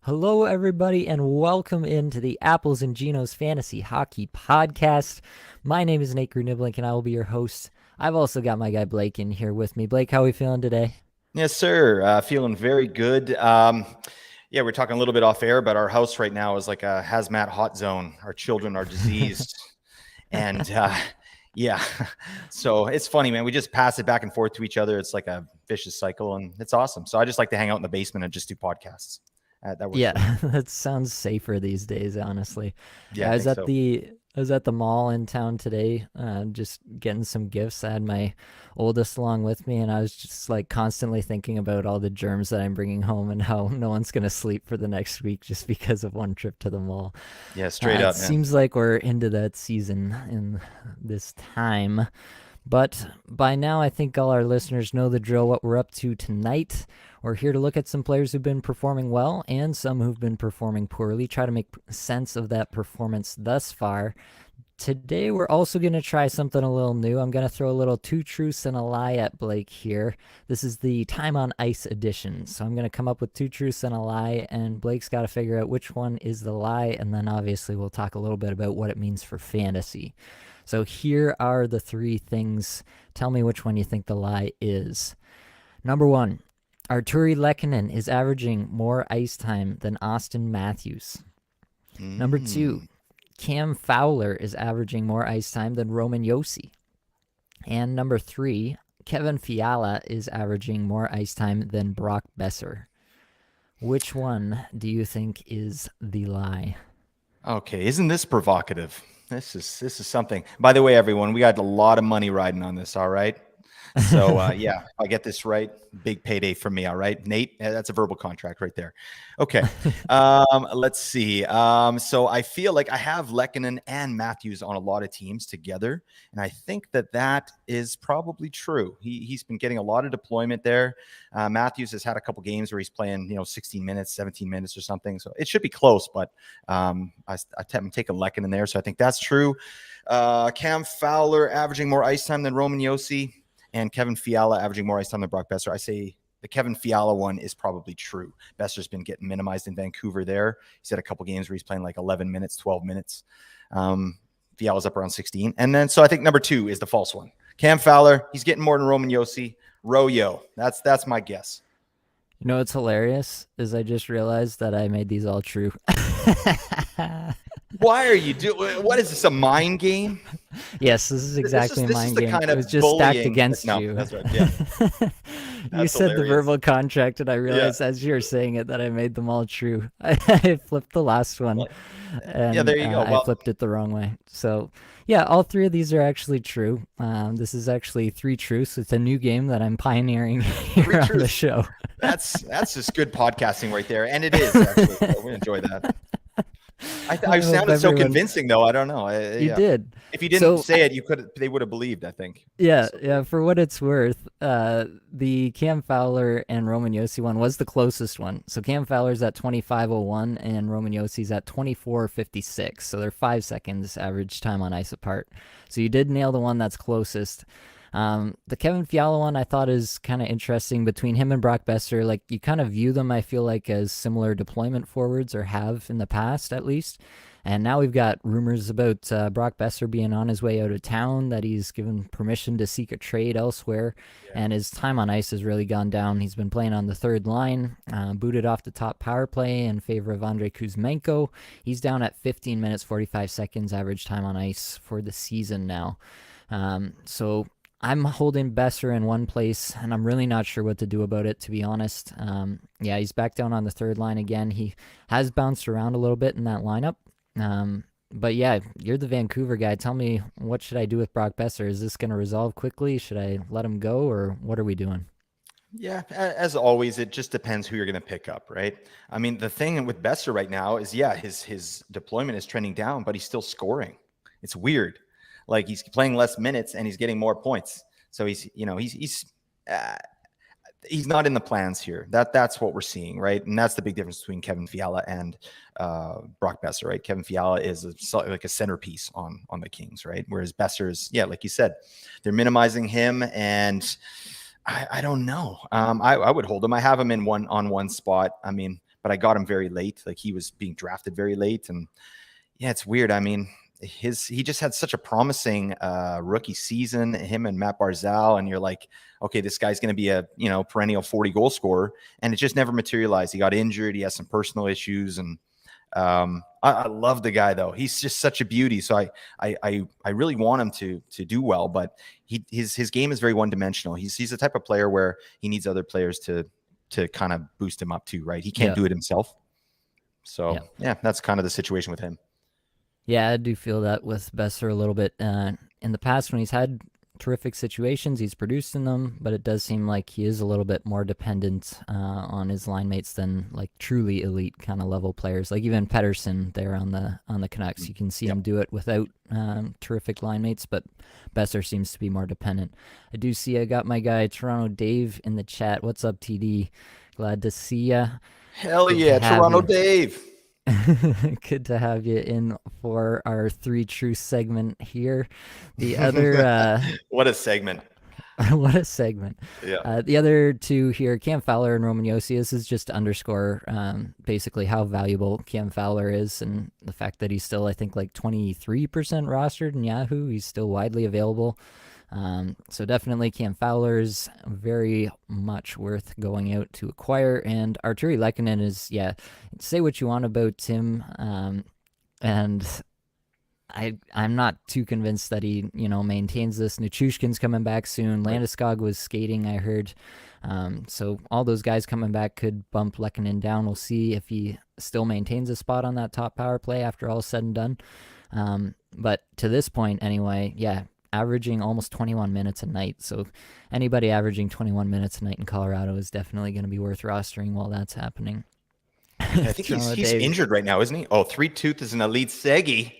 Hello, everybody, and welcome into the Apples and Geno's Fantasy Hockey Podcast. My name is Nate Gruniblink, and I will be your host. I've also got my guy Blake in here with me. Blake, how are we feeling today? Yes, sir. Feeling very good. We're talking a little bit off air, but our house right now is like a hazmat hot zone. Our children are diseased. and yeah, so it's funny, man. We just pass it back and forth to each other. It's like a vicious cycle, and it's awesome. So I just like to hang out in the basement and just do podcasts. That works. Yeah, that sounds safer these days, honestly. Yeah, I I was think at so. the mall in town today, just getting some gifts. I had my oldest along with me, and I was just like constantly thinking about all the germs that I'm bringing home and how no one's gonna sleep for the next week just because of one trip to the mall. Yeah, straight It up, man. seems like we're into that season in this time. But by now, I think all our listeners know the drill, what we're up to tonight. We're here to look at some players who've been performing well and some who've been performing poorly, try to make sense of that performance thus far. Today, we're also going to try something a little new. I'm going to throw a little two truths and a lie at Blake here. This is the Time on Ice edition. So I'm going to come up with two truths and a lie, and Blake's got to figure out which one is the lie, and then obviously we'll talk a little bit about what it means for fantasy. So here are the three things. Tell me which one you think the lie is. Number one, Arturi Lehkonen is averaging more ice time than Austin Matthews. Number two, Cam Fowler is averaging more ice time than Roman Josi. And number three, Kevin Fiala is averaging more ice time than Brock Besser. Which one do you think is the lie? Okay, isn't this provocative? This is something. By the way, everyone, we got a lot of money riding on this. All right. So if I get this right, big payday from me. All right, Nate, that's a verbal contract right there. Okay, let's see. So I feel like I have Lehkonen and Matthews on a lot of teams together, and I think that is probably true. He's been getting a lot of deployment there. Matthews has had a couple games where he's playing, 16 minutes, 17 minutes or something. So it should be close, but I'm taking Lehkonen there. So I think that's true. Cam Fowler averaging more ice time than Roman Josi. And Kevin Fiala averaging more ice time than Brock Besser. I say the Kevin Fiala one is probably true. Besser's been getting minimized in Vancouver there. He's had a couple games where he's playing like 11 minutes, 12 minutes. Fiala's up around 16. And then, so I think number two is the false one. Cam Fowler, he's getting more than Roman Josi. Royo, that's my guess. You know what's hilarious is I just realized that I made these all true. Why are you doing? What is this, a mind game? Yes, this is exactly a mind game. Kind it was just stacked against you. That's right. Yeah. You said hilarious. The verbal contract, and I realized as you were saying it that I made them all true. I flipped the last one. And, there you go. I flipped it the wrong way. So, yeah, all three of these are actually true. This is actually three truths. It's a new game that I'm pioneering here on the show. That's just good podcasting right there, and it is actually. We enjoy that. I sounded so convincing, though. I don't know. You did. If you didn't say it, they would have believed, I think. Yeah. For what it's worth, the Cam Fowler and Roman Josi one was the closest one. So Cam Fowler's at 25:01 and Roman Josi's at 24:56. So they're 5 seconds average time on ice apart. So you did nail the one that's closest. The Kevin Fiala one I thought is kind of interesting between him and Brock Besser. Like you kind of view them, I feel like, as similar deployment forwards, or have in the past at least. And now we've got rumors about Brock Besser being on his way out of town, that he's given permission to seek a trade elsewhere, and his time on ice has really gone down. He's been playing on the third line, booted off the top power play in favor of Andrei Kuzmenko. He's down at 15 minutes, 45 seconds average time on ice for the season now. So I'm holding Besser in one place, and I'm really not sure what to do about it, to be honest. He's back down on the third line again. He has bounced around a little bit in that lineup. But yeah, you're the Vancouver guy. Tell me, what should I do with Brock Besser? Is this going to resolve quickly? Should I let him go, or what are we doing? Yeah, as always, it just depends who you're going to pick up, right? I mean, the thing with Besser right now is, his deployment is trending down, but he's still scoring. It's weird. Like he's playing less minutes and he's getting more points. So he's not in the plans here. That's what we're seeing, right? And that's the big difference between Kevin Fiala and Brock Besser, right? Kevin Fiala is like a centerpiece on the Kings, right? Whereas Besser's, like you said, they're minimizing him, and I don't know. I would hold him. I have him in one spot. I mean, but I got him very late. Like he was being drafted very late, and yeah, it's weird. I mean, he just had such a promising rookie season, him and Matt Barzal, and you're like, okay, this guy's going to be a perennial 40 goal scorer, and it just never materialized. He got injured. He has some personal issues, and I love the guy though. He's just such a beauty. So I really want him to do well, but his game is very one dimensional. He's the type of player where he needs other players to kind of boost him up too, right? He can't do it himself. So yeah, that's kind of the situation with him. Yeah, I do feel that with Besser a little bit. In the past, when he's had terrific situations, he's produced in them, but it does seem like he is a little bit more dependent on his line mates than like truly elite kind of level players. Like even Pettersson there on the Canucks, you can see him do it without terrific line mates, but Besser seems to be more dependent. I do see I got my guy Toronto Dave in the chat. What's up, TD? Glad to see ya. Hell yeah, Toronto Dave. Good to have you in for our Three Truths segment here. The other what a segment. What a segment. Yeah. The other two here, Cam Fowler and Roman Josi. This is just to underscore basically how valuable Cam Fowler is and the fact that he's still, I think, like 23% rostered in Yahoo. He's still widely available. So definitely Cam Fowler's very much worth going out to acquire. And Arturi Lehkonen is, say what you want about him. And I'm not too convinced that he, maintains this. Nichushkin's coming back soon. Landeskog was skating, I heard. So all those guys coming back could bump Lehkonen down. We'll see if he still maintains a spot on that top power play after all said and done. But to this point anyway, averaging almost 21 minutes a night. So anybody averaging 21 minutes a night in Colorado is definitely going to be worth rostering while that's happening. I think he's injured right now, isn't he? Oh, Three Tooth is an elite Seggy.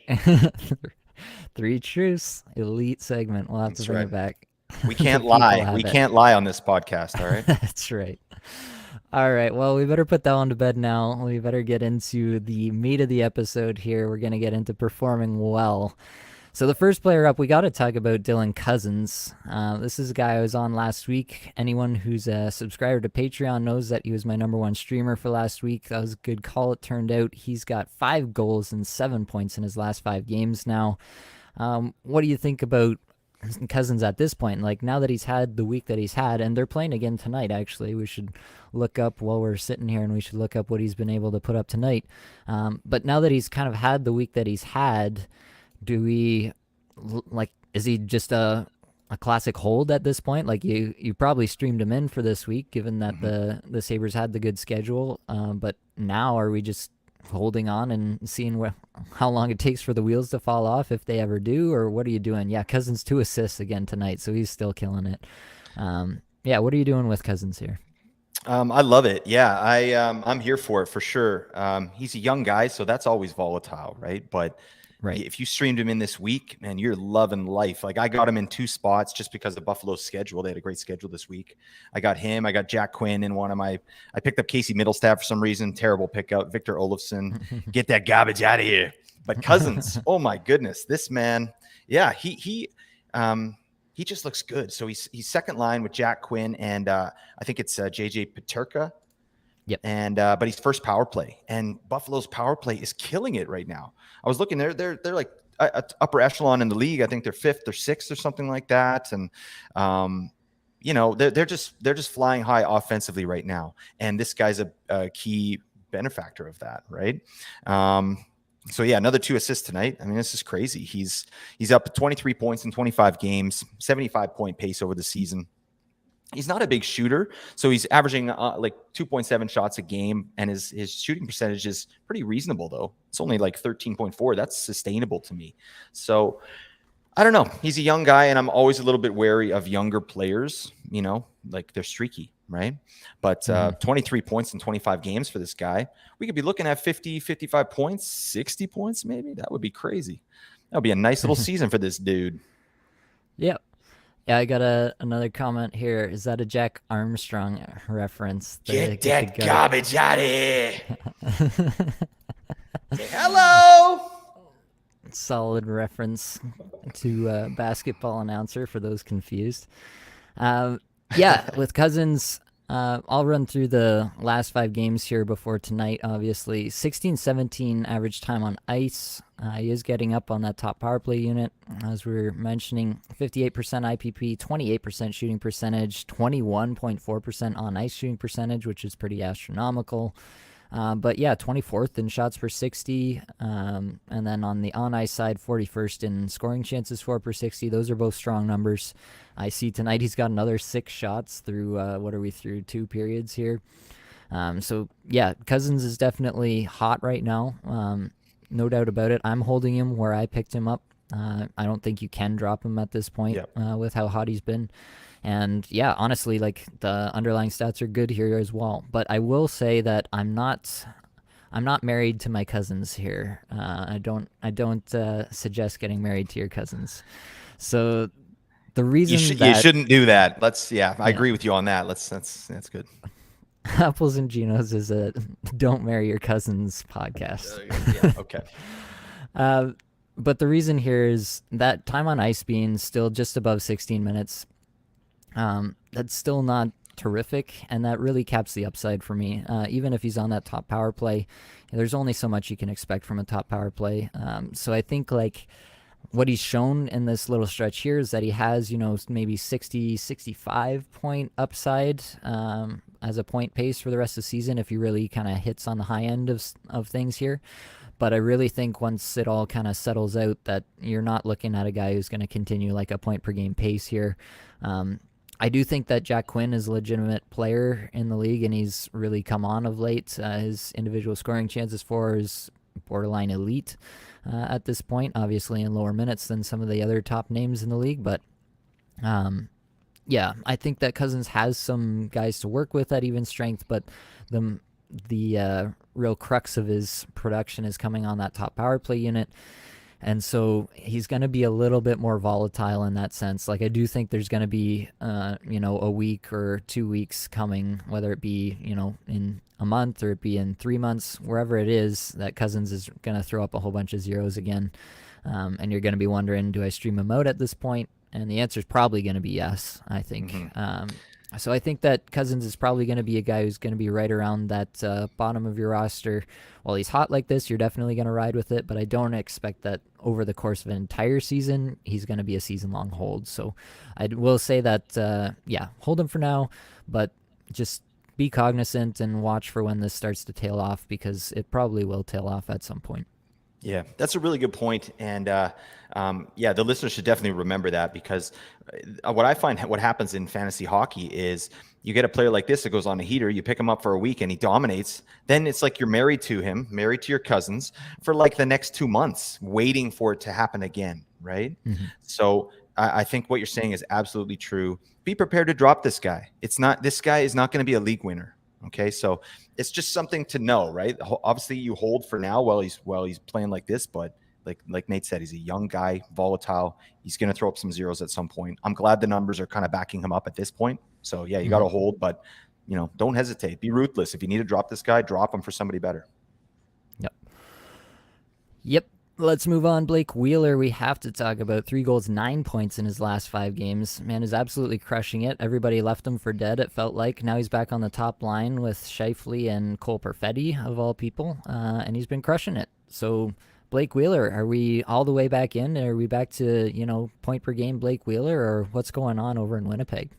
Three Truths, elite segment. We'll have to bring it back. We can't lie. We can't lie on this podcast, all right? That's right. All right, well, we better put that one to bed now. We better get into the meat of the episode here. We're going to get into performing well. So the first player up, we got to talk about Dylan Cozens. This is a guy I was on last week. Anyone who's a subscriber to Patreon knows that he was my number one streamer for last week. That was a good call, it turned out. He's got 5 goals and 7 points in his last 5 games now. What do you think about Cozens at this point? Like, now that he's had the week that he's had, and they're playing again tonight, actually. We should look up while we're sitting here, and we should look up what he's been able to put up tonight. But now that he's kind of had the week that he's had, do we, like, is he just a classic hold at this point? Like, you probably streamed him in for this week, given that the Sabres had the good schedule. But now are we just holding on and seeing how long it takes for the wheels to fall off, if they ever do, or what are you doing? Yeah, Cozens 2 assists again tonight, so he's still killing it. What are you doing with Cozens here? I love it. Yeah, I'm here for it for sure. He's a young guy, so that's always volatile, right? But if you streamed him in this week, man, you're loving life. Like, I got him in 2 spots just because of Buffalo's schedule. They had a great schedule this week. I got him. I got Jack Quinn in one of my – I picked up Casey Middlestat for some reason. Terrible pickup. Victor Olofsson. Get that garbage out of here. But Cozens, oh, my goodness. This man, he just looks good. So he's second line with Jack Quinn and I think it's JJ Peterka. Yep. And but he's first power play, and Buffalo's power play is killing it right now. I was looking, they're like upper echelon in the league. I think they're 5th or 6th or something like that. And they're just flying high offensively right now. And this guy's a key benefactor of that, right? So yeah, another 2 assists tonight. I mean, this is crazy. He's up to 23 points in 25 games, 75-point pace over the season. He's not a big shooter, so he's averaging like 2.7 shots a game, and his shooting percentage is pretty reasonable, though. It's only like 13.4. That's sustainable to me. So I don't know. He's a young guy, and I'm always a little bit wary of younger players, like they're streaky, right? But 23 points in 25 games for this guy. We could be looking at 50, 55 points, 60 points maybe. That would be crazy. That would be a nice little season for this dude. Yep. Yeah, I got another comment here. Is that a Jack Armstrong reference? Get that garbage out of here. Hello. Solid reference to basketball announcer for those confused. With Cozens, I'll run through the last 5 games here before tonight, obviously. 16-17 average time on ice. He is getting up on that top power play unit. As we were mentioning, 58% IPP, 28% shooting percentage, 21.4% on ice shooting percentage, which is pretty astronomical. But yeah, 24th in shots per 60. And then on the on ice side, 41st in scoring chances for per 60. Those are both strong numbers. I see tonight he's got another 6 shots through, what are we through, 2 periods here. So yeah, Cozens is definitely hot right now. No doubt about it. I'm holding him where I picked him up. I don't think you can drop him at this point with how hot he's been. And yeah, honestly, like the underlying stats are good here as well. But I will say that I'm not married to my Cozens here. I don't suggest getting married to your Cozens. So the reason You shouldn't do that. I agree with you on that. That's good. Apples and Ginos is a don't marry your Cozens podcast. Yeah, okay. But the reason here is that time on ice being still just above 16 minutes. That's still not terrific, and that really caps the upside for me. Even if he's on that top power play, there's only so much you can expect from a top power play. So I think like what he's shown in this little stretch here is that he has, maybe 60, 65 point upside as a point pace for the rest of the season if he really kind of hits on the high end of things here. But I really think once it all kind of settles out that you're not looking at a guy who's going to continue like a point per game pace here. I do think that Jack Quinn is a legitimate player in the league, and he's really come on of late. His individual scoring chances for is borderline elite at this point, obviously in lower minutes than some of the other top names in the league. But yeah, I think that Cozens has some guys to work with at even strength, but the real crux of his production is coming on that top power play unit. And so he's going to be a little bit more volatile in that sense. Like I do think there's going to be, a week or 2 weeks coming, whether it be, in a month or it be in 3 months, wherever it is, that Cozens is going to throw up a whole bunch of zeros again. And you're going to be wondering, do I stream him out at this point? And the answer is probably going to be yes, I think. Mm-hmm. So I think that Cozens is probably going to be a guy who's going to be right around that bottom of your roster. While he's hot like this, you're definitely going to ride with it, but I don't expect that over the course of an entire season, he's going to be a season-long hold. So I will say that, hold him for now, but just be cognizant and watch for when this starts to tail off, because it probably will tail off at some point. Yeah, that's a really good point. And the listeners should definitely remember that, because what I find what happens in fantasy hockey is you get a player like this that goes on a heater, you pick him up for a week and he dominates. Then it's like you're married to him, married to your Cozens for like the next 2 months, waiting for it to happen again, right? Mm-hmm. So I think what you're saying is absolutely true. Be prepared to drop this guy. This guy is not going to be a league winner. Okay, so it's just something to know, right? Obviously, you hold for now while he's playing like this, but like Nate said, he's a young guy, volatile. He's going to throw up some zeros at some point. I'm glad the numbers are kind of backing him up at this point. So yeah, you got to hold, but don't hesitate. Be ruthless. If you need to drop this guy, drop him for somebody better. Yep. Let's move on. Blake Wheeler, we have to talk about. 3 goals, 9 points in his last 5 games. Man is absolutely crushing it. Everybody left him for dead, it felt like. Now he's back on the top line with Scheifele and Cole Perfetti, of all people, and he's been crushing it. So, Blake Wheeler, are we all the way back in? Are we back to, point per game Blake Wheeler, or what's going on over in Winnipeg?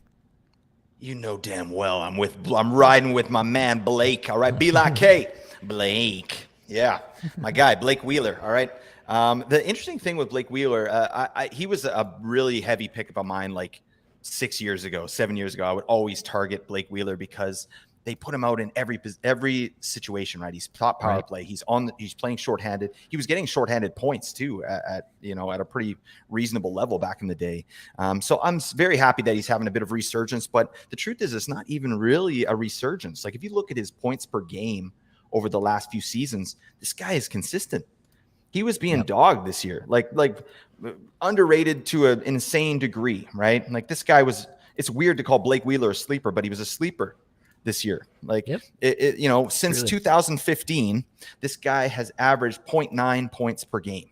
You know damn well I'm riding with my man Blake, all right? Be like, hey, Blake. Yeah, my guy, Blake Wheeler, all right? The interesting thing with Blake Wheeler, he was a really heavy pickup of mine like 7 years ago. I would always target Blake Wheeler because they put him out in every situation, right? He's top power play. He's playing shorthanded. He was getting shorthanded points too at a pretty reasonable level back in the day. So I'm very happy that he's having a bit of resurgence, but the truth is it's not even really a resurgence. Like if you look at his points per game over the last few seasons, this guy is consistent. He was being dogged this year, like underrated to an insane degree, right? Like this guy it's weird to call Blake Wheeler a sleeper, but he was a sleeper this year. Like since really? 2015, this guy has averaged 0.9 points per game.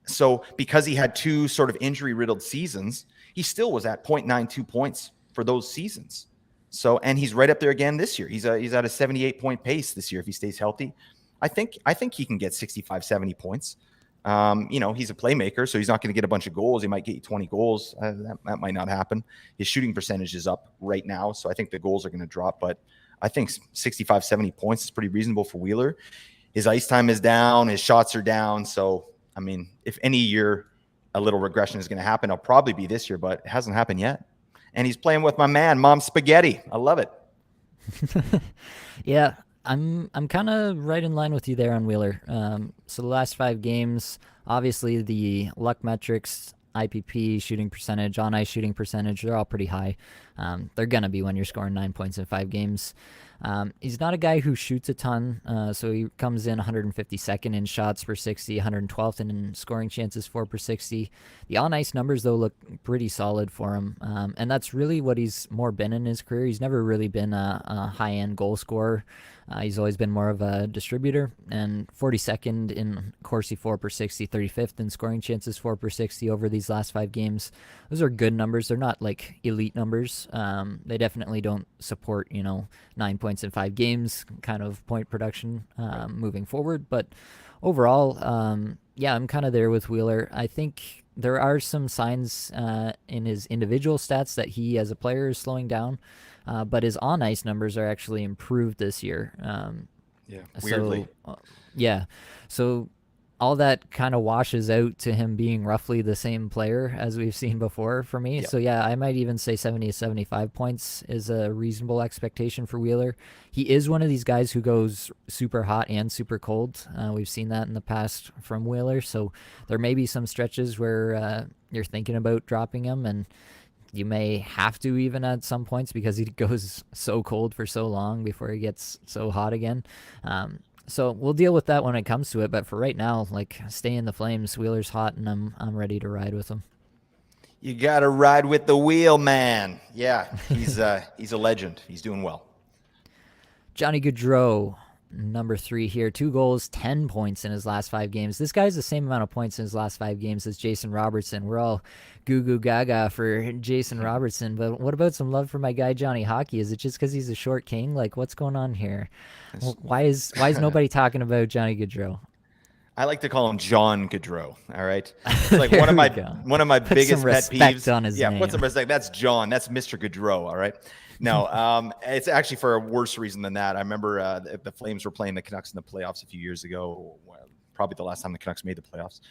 So because he had 2 sort of injury riddled seasons, he still was at 0.92 points for those seasons. So, and he's right up there again this year. He's at a 78-point pace this year if he stays healthy. I think he can get 65, 70 points. He's a playmaker, so he's not going to get a bunch of goals. He might get you 20 goals. That might not happen. His shooting percentage is up right now, so I think the goals are going to drop. But I think 65, 70 points is pretty reasonable for Wheeler. His ice time is down. His shots are down. So, I mean, if any year a little regression is going to happen, it'll probably be this year, but it hasn't happened yet. And he's playing with my man, Mom Spaghetti. I love it. Yeah, I'm kind of right in line with you there on Wheeler. So the last 5 games, obviously the luck metrics, IPP, shooting percentage, on ice shooting percentage, they're all pretty high. They're gonna be when you're scoring 9 points in 5 games. He's not a guy who shoots a ton, so he comes in 152nd in shots per 60, 112th in scoring chances for per 60. The on-ice numbers, though, look pretty solid for him, and that's really what he's more been in his career. He's never really been a high-end goal scorer. He's always been more of a distributor, and 42nd in Corsi 4 per 60, 35th in scoring chances 4 per 60 over these last 5 games. Those are good numbers. They're not like elite numbers. They definitely don't support, 9 points in 5 games kind of point production moving forward. But overall, yeah, I'm kind of there with Wheeler. I think there are some signs in his individual stats that he as a player is slowing down. But his on-ice numbers are actually improved this year. Yeah, weirdly. Yeah. So all that kind of washes out to him being roughly the same player as we've seen before for me. Yep. So yeah, I might even say 70 to 75 points is a reasonable expectation for Wheeler. He is one of these guys who goes super hot and super cold. We've seen that in the past from Wheeler. So there may be some stretches where you're thinking about dropping him, and you may have to even at some points because he goes so cold for so long before he gets so hot again. So we'll deal with that when it comes to it. But for right now, like, stay in the flames. Wheeler's hot, and I'm ready to ride with him. You got to ride with the wheel, man. Yeah, he's a legend. He's doing well. Johnny Gaudreau, number 3 here. 2 goals, 10 points in his last 5 games. This guy's the same amount of points in his last 5 games as Jason Robertson. We're all goo goo gaga for Jason Robertson, but what about some love for my guy Johnny Hockey? Is it just because he's a short king? Like, what's going on here? Why is nobody talking about Johnny Gaudreau? I like to call him John Gaudreau. All right, it's like one of my Put biggest some pet respect peeves. on his Yeah, name. put some respect. That's John. That's Mr. Gaudreau. All right. No, it's actually for a worse reason than that. I remember the Flames were playing the Canucks in the playoffs a few years ago, probably the last time the Canucks made the playoffs.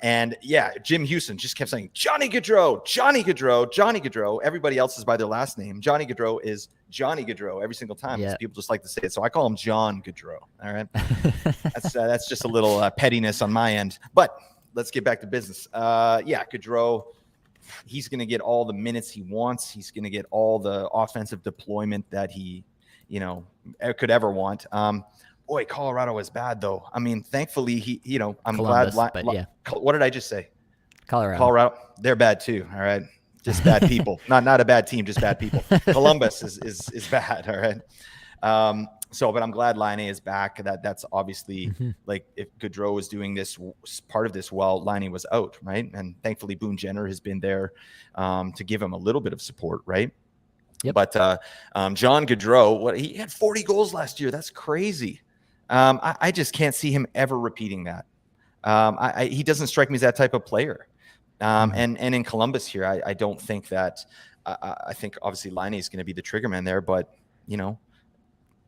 And yeah, Jim Houston just kept saying, Johnny Gaudreau, Johnny Gaudreau, Johnny Gaudreau. Everybody else is by their last name. Johnny Gaudreau is Johnny Gaudreau every single time. Yeah. People just like to say it. So I call him John Gaudreau. All right. That's just a little pettiness on my end, but let's get back to business. Yeah, Gaudreau, he's going to get all the minutes he wants. He's going to get all the offensive deployment that he, could ever want. Boy, Colorado is bad though. I mean, thankfully I'm Columbus, glad. but yeah. What did I just say? Colorado, they're bad too. All right, just bad people. not a bad team, just bad people. Columbus is bad. All right. But I'm glad Laine is back. That's obviously like if Gaudreau was doing this part of this while Laine was out, right? And thankfully Boone Jenner has been there to give him a little bit of support, right? Yep. But John Gaudreau, he had 40 goals last year. That's crazy. I just can't see him ever repeating that. He doesn't strike me as that type of player. And in Columbus here, I don't think that. I think obviously Laine is going to be the trigger man there, but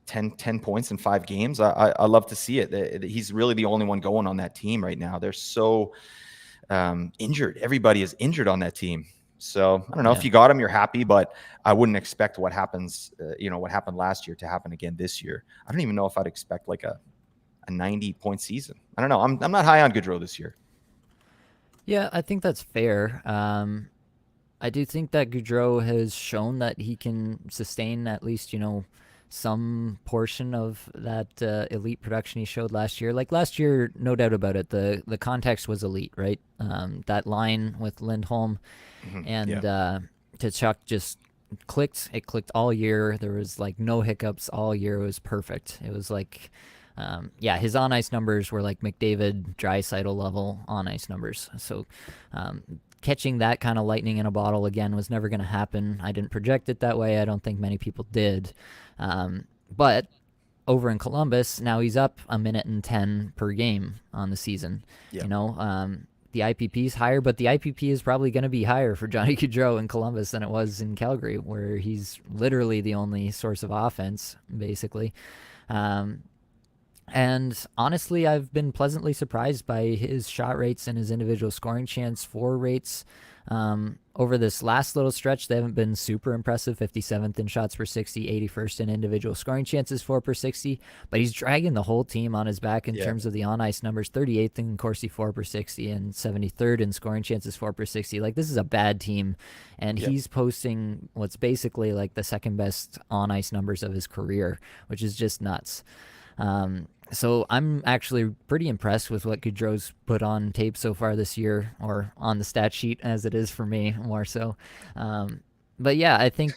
10 points in 5 games. I love to see it. He's really the only one going on that team right now. They're so injured. Everybody is injured on that team. So I don't know if you got him, you're happy, but I wouldn't expect what happens, what happened last year to happen again this year. I don't even know if I'd expect like a 90-point season. I don't know. I'm not high on Gaudreau this year. Yeah, I think that's fair. I do think that Gaudreau has shown that he can sustain at least, some portion of that elite production he showed last year. Like last year, no doubt about it, the context was elite, right? That line with Lindholm and Tkachuk just clicked. It clicked all year. There was like no hiccups all year. It was perfect. It was like, his on-ice numbers were like McDavid, Draisaitl level on-ice numbers. So catching that kind of lightning in a bottle again was never going to happen. I didn't project it that way. I don't think many people did. But over in Columbus, now he's up a minute and 10 per game on the season. Yeah. The IPP is higher, but the IPP is probably going to be higher for Johnny Gaudreau in Columbus than it was in Calgary, where he's literally the only source of offense, basically. And honestly, I've been pleasantly surprised by his shot rates and his individual scoring chance for rates. Over this last little stretch, they haven't been super impressive. 57th in shots per 60, 81st in individual scoring chances for per 60. But he's dragging the whole team on his back in terms of the on-ice numbers. 38th in Corsi for per 60 and 73rd in scoring chances for per 60. Like, this is a bad team. And he's posting what's basically like the second best on-ice numbers of his career, which is just nuts. So I'm actually pretty impressed with what Gaudreau's put on tape so far this year, or on the stat sheet as it is for me, more so. But yeah, I think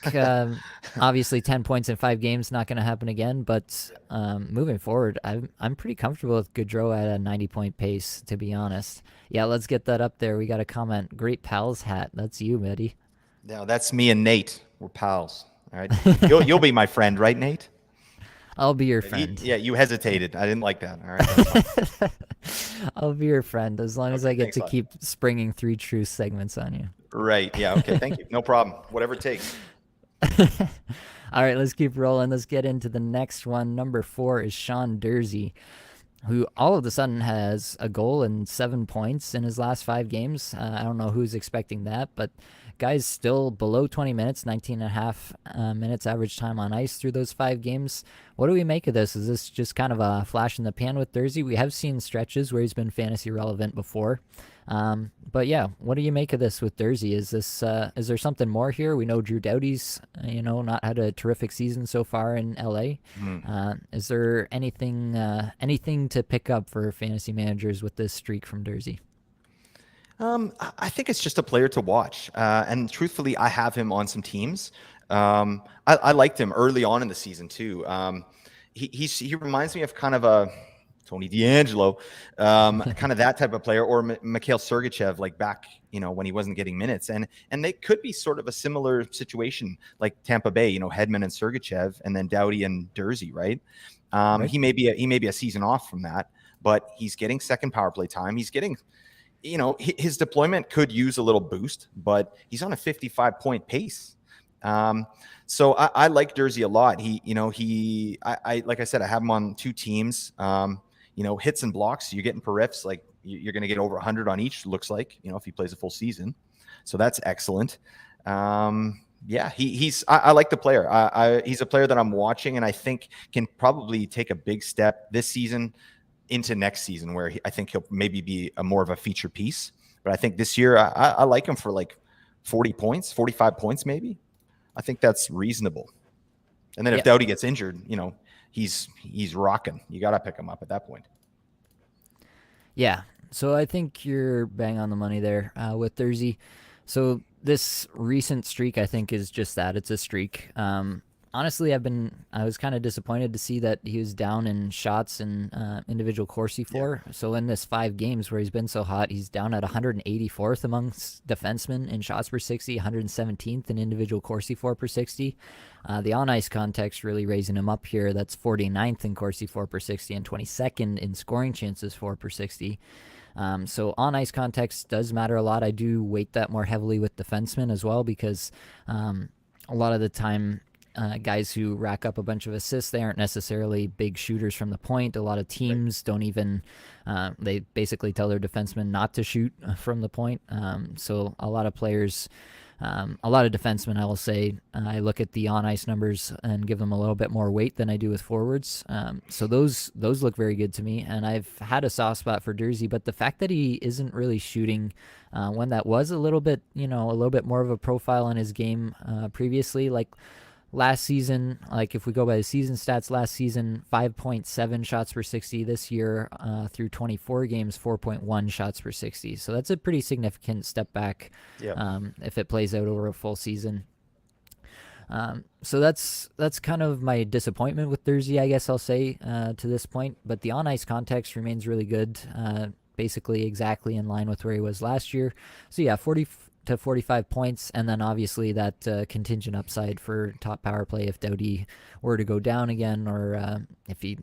obviously 10 points in 5 games not going to happen again. But moving forward, I'm pretty comfortable with Gaudreau at a 90-point pace, to be honest. Yeah, let's get that up there. We got a comment. Great pals hat. That's you, buddy. No, that's me and Nate. We're pals. All right. You'll be my friend, right, Nate? I'll be your friend. You hesitated. I didn't like that. All right. I'll be your friend as long as I get to keep springing 3 Truth segments on you. Right. Yeah. Okay. Thank you. No problem. Whatever it takes. All right, let's keep rolling. Let's get into the next one. Number 4 is Sean Dursey, who all of a sudden has a goal and 7 points in his last 5 games. I don't know who's expecting that, but guy's still below 20 minutes, 19 and a half minutes average time on ice through those 5 games. What do we make of this? Is this just kind of a flash in the pan with Dursey? We have seen stretches where he's been fantasy relevant before. But yeah, what do you make of this with Dursey? Is there something more here? We know Drew Doughty's, not had a terrific season so far in LA. Is there anything to pick up for fantasy managers with this streak from Dursey? I think it's just a player to watch. And truthfully, I have him on some teams. I liked him early on in the season too. He reminds me of kind of a Tony DeAngelo, kind of that type of player, or Mikhail Sergachev, like back, when he wasn't getting minutes. And they could be sort of a similar situation like Tampa Bay, Hedman and Sergachev, and then Doughty and Dursey, right? Right. He may be a season off from that, but he's getting second power play time. He's getting, his deployment could use a little boost, but he's on a 55-point pace. So I like Dursey a lot. I like I said, I have him on 2 teams. Hits and blocks, you're getting per refs, like you're going to get over 100 on each, looks like, if he plays a full season. So that's excellent. I like the player. He's a player that I'm watching and I think can probably take a big step this season into next season, where I think he'll maybe be more of a feature piece. But I think this year I like him for like 40 points, 45 points maybe. I think that's reasonable. And then if Doughty gets injured, he's rocking. You got to pick him up at that point. Yeah. So I think you're bang on the money there with Dursey. So this recent streak, I think, is just that. It's a streak. Honestly, I was kind of disappointed to see that he was down in shots and individual Corsi for. Yeah. So in this 5 games where he's been so hot, he's down at 184th amongst defensemen in shots per 60, 117th in individual Corsi for per 60. The on-ice context really raising him up here. That's 49th in Corsi for per 60 and 22nd in scoring chances for per 60. So on-ice context does matter a lot. I do weight that more heavily with defensemen as well, because a lot of the time, guys who rack up a bunch of assists, they aren't necessarily big shooters from the point. A lot of teams don't even, they basically tell their defensemen not to shoot from the point. So a lot of players, a lot of defensemen, I will say, I look at the on-ice numbers and give them a little bit more weight than I do with forwards. So those look very good to me. And I've had a soft spot for Dursey, but the fact that he isn't really shooting when that was a little bit more of a profile in his game previously, like last season, like if we go by the season stats, last season, 5.7 shots per 60. This year, through 24 games, 4.1 shots per 60. So that's a pretty significant step back if it plays out over a full season. So that's kind of my disappointment with Dursey, I guess I'll say, to this point. But the on-ice context remains really good. basically exactly in line with where he was last year. So yeah, 40 to 45 points, and then obviously that contingent upside for top power play if Doughty were to go down again, or if he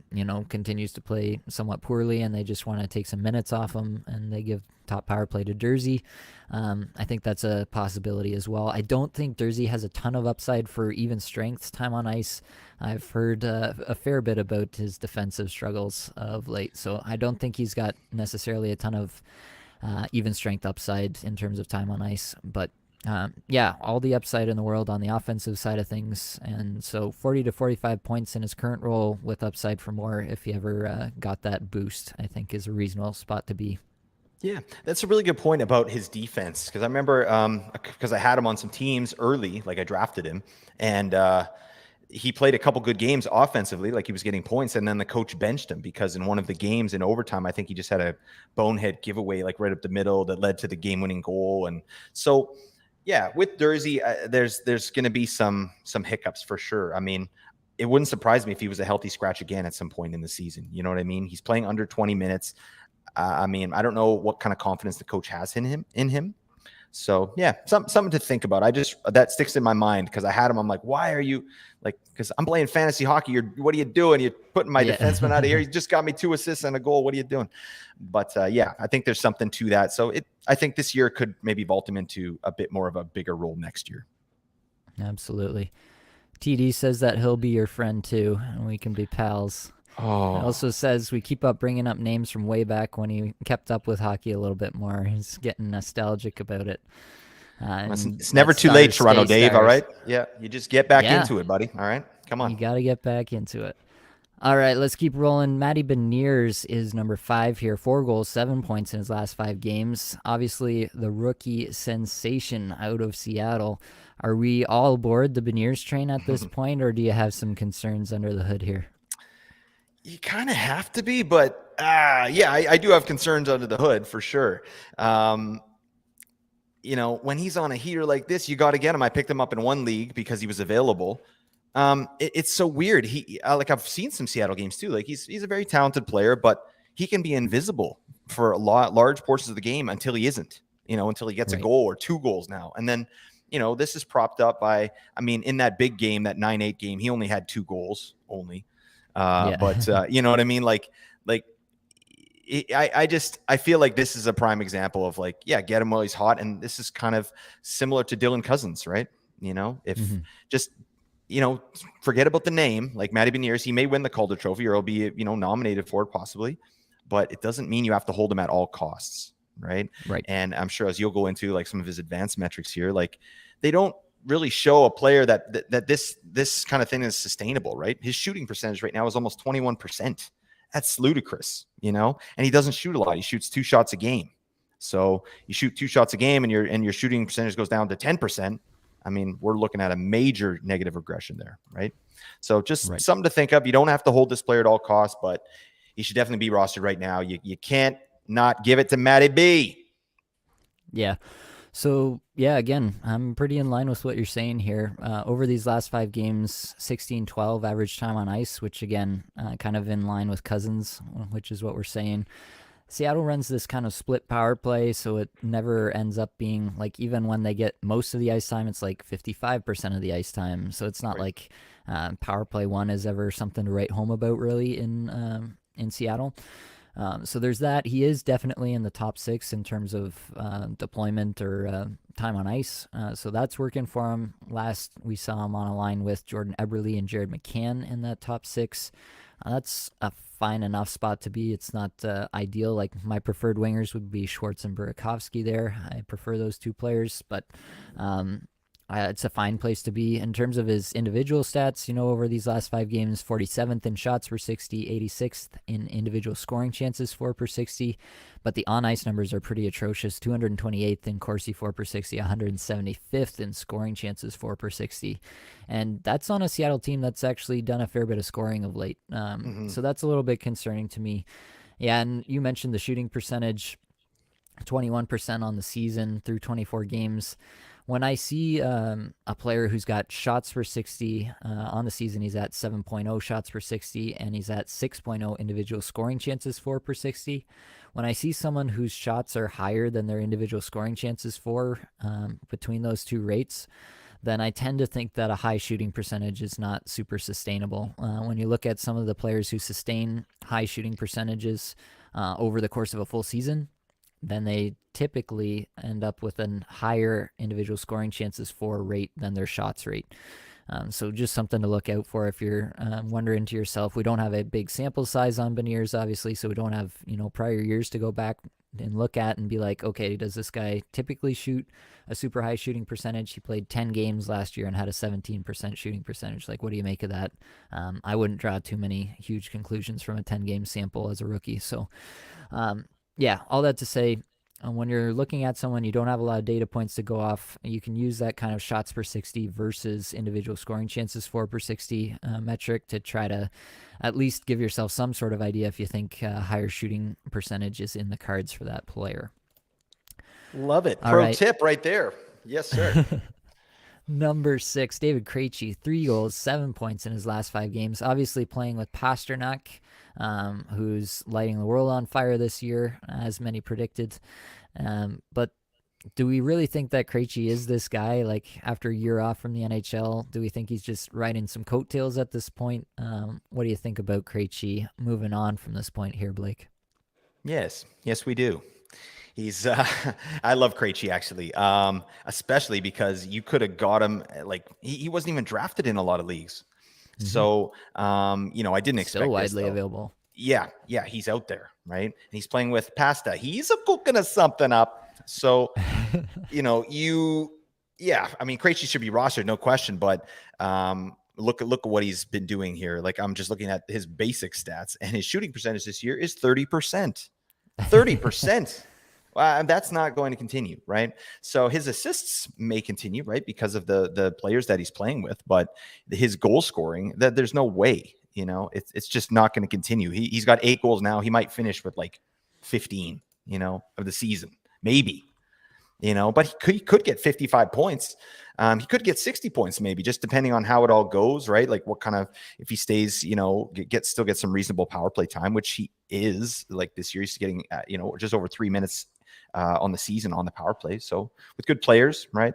continues to play somewhat poorly and they just want to take some minutes off him and they give top power play to Dursey. I think that's a possibility as well. I don't think Dursey has a ton of upside for even strength time on ice. I've heard a fair bit about his defensive struggles of late, so I don't think he's got necessarily a ton of even strength upside in terms of time on ice. But yeah, all the upside in the world on the offensive side of things. And so 40 to 45 points in his current role with upside for more if he ever got that boost, I think is a reasonable spot to be. Yeah, that's a really good point about his defense, because I remember because I had him on some teams early, like I drafted him, and he played a couple good games offensively, like he was getting points, and then the coach benched him because in one of the games in overtime, I think he just had a bonehead giveaway like right up the middle that led to the game-winning goal. And so, yeah, with Dursey, there's going to be some hiccups for sure. I mean, it wouldn't surprise me if he was a healthy scratch again at some point in the season. You know what I mean? He's playing under 20 minutes. I mean, I don't know what kind of confidence the coach has in him. So yeah, something to think about. That sticks in my mind because I had him. I'm like, why are you because I'm playing fantasy hockey. What are you doing? You're putting my defenseman out of here. You just got me 2 assists and a goal. What are you doing? But yeah, I think there's something to that. So I think this year could maybe vault him into a bit more of a bigger role next year. Absolutely. TD says that he'll be your friend too, and we can be pals. Oh. It also says we keep up bringing up names from way back when he kept up with hockey a little bit more. He's getting nostalgic about it. It's never too late, Toronto Dave. All right. Yeah. You just get back into it, buddy. All right. Come on. You got to get back into it. All right, let's keep rolling. Matty Beniers is number 5 here. 4 goals, 7 points in his last 5 games. Obviously, the rookie sensation out of Seattle. Are we all aboard the Beniers train at this point, or do you have some concerns under the hood here? You kind of have to be, but yeah, I do have concerns under the hood for sure. When he's on a heater like this, you got to get him. I picked him up in one league because he was available. It's so weird. I've seen some Seattle games too. Like he's a very talented player, but he can be invisible for large portions of the game until he isn't. Until he gets a goal or 2 goals now, and then this is propped up by. I mean, in that big game, that 9-8 game, he only had 2 goals only. But you know what I mean? I feel like this is a prime example of get him while he's hot. And this is kind of similar to Dylan Cozens, right? Forget about the name, like Matty Beniers, he may win the Calder Trophy or he'll be, nominated for it possibly, but it doesn't mean you have to hold him at all costs. Right. And I'm sure as you'll go into some of his advanced metrics here, they don't really show a player that this kind of thing is sustainable, right? His shooting percentage right now is almost 21%. That's ludicrous, and he doesn't shoot a lot. He shoots 2 shots a game. So you shoot 2 shots a game and your shooting percentage goes down to 10%. I mean, we're looking at a major negative regression there, right? So just something to think of. You don't have to hold this player at all costs, but he should definitely be rostered right now. You can't not give it to Matty B. Yeah. So, yeah, again, I'm pretty in line with what you're saying here. Over these last 5 games, 16-12 average time on ice, which, again, kind of in line with Cozens, which is what we're saying. Seattle runs this kind of split power play, so it never ends up being even when they get most of the ice time, it's 55% of the ice time. So it's not like power play 1 is ever something to write home about, really, in Seattle. So there's that. He is definitely in the top 6 in terms of deployment or time on ice. So that's working for him. Last we saw him on a line with Jordan Eberle and Jared McCann in that top 6. That's a fine enough spot to be. It's not ideal. My preferred wingers would be Schwartz and Burakovsky there. I prefer those 2 players, but it's a fine place to be. In terms of his individual stats, over these last 5 games, 47th in shots per 60, 86th in individual scoring chances 4 per 60, but the on-ice numbers are pretty atrocious. 228th in Corsi 4 per 60, 175th in scoring chances 4 per 60, and that's on a Seattle team that's actually done a fair bit of scoring of late. So that's a little bit concerning to me. Yeah, and you mentioned the shooting percentage, 21% on the season through 24 games. when I see a player who's got shots per 60 on the season, he's at 7.0 shots per 60, and he's at 6.0 individual scoring chances for per 60. When I see someone whose shots are higher than their individual scoring chances for between those two rates, then I tend to think that a high shooting percentage is not super sustainable. When you look at some of the players who sustain high shooting percentages over the course of a full season, then they typically end up with a higher individual scoring chances for rate than their shots rate. So just something to look out for if you're wondering to yourself. We don't have a big sample size on Beniers, obviously, so we don't have prior years to go back and look at and be like, okay, does this guy typically shoot a super high shooting percentage? He played 10 games last year and had a 17% shooting percentage. Like, what do you make of that? I wouldn't draw too many huge conclusions from a 10-game sample as a rookie. So, yeah, all that to say, when you're looking at someone, you don't have a lot of data points to go off. You can use that kind of shots per 60 versus individual scoring chances for per 60 metric to try to at least give yourself some sort of idea if you think higher shooting percentage is in the cards for that player. Love it. All Pro right. tip right there. Yes, sir. Number 6, David Krejci, 3 goals, 7 points in his last 5 games. Obviously playing with Pasternak, who's lighting the world on fire this year, as many predicted. But do we really think that Krejci is this guy? Like, after a year off from the NHL, do we think he's just riding some coattails at this point? What do you think about Krejci moving on from this point here, Blake? Yes, we do. He's I love Krejci actually, especially because you could have got him like he wasn't even drafted in a lot of leagues. So I didn't expect Still widely this, available. Yeah, he's out there, right? And he's playing with Pasta. He's a cooking us something up. So, I mean, Krejci should be rostered, no question. But look at what he's been doing here. Like, I'm just looking at his basic stats, and his shooting percentage this year is 30%. 30%. That's not going to continue, right? So his assists may continue, right, because of the players that he's playing with, but his goal scoring, that there's no way, it's just not going to continue. He's got 8 goals now. He might finish with like 15, of the season, maybe, but he could get 55 points. He could get 60 points, maybe, just depending on how it all goes, right? Like what kind of, if he stays, still get some reasonable power play time, which he is. Like this year, he's getting, just over 3 minutes on the season on the power play. So with good players, right?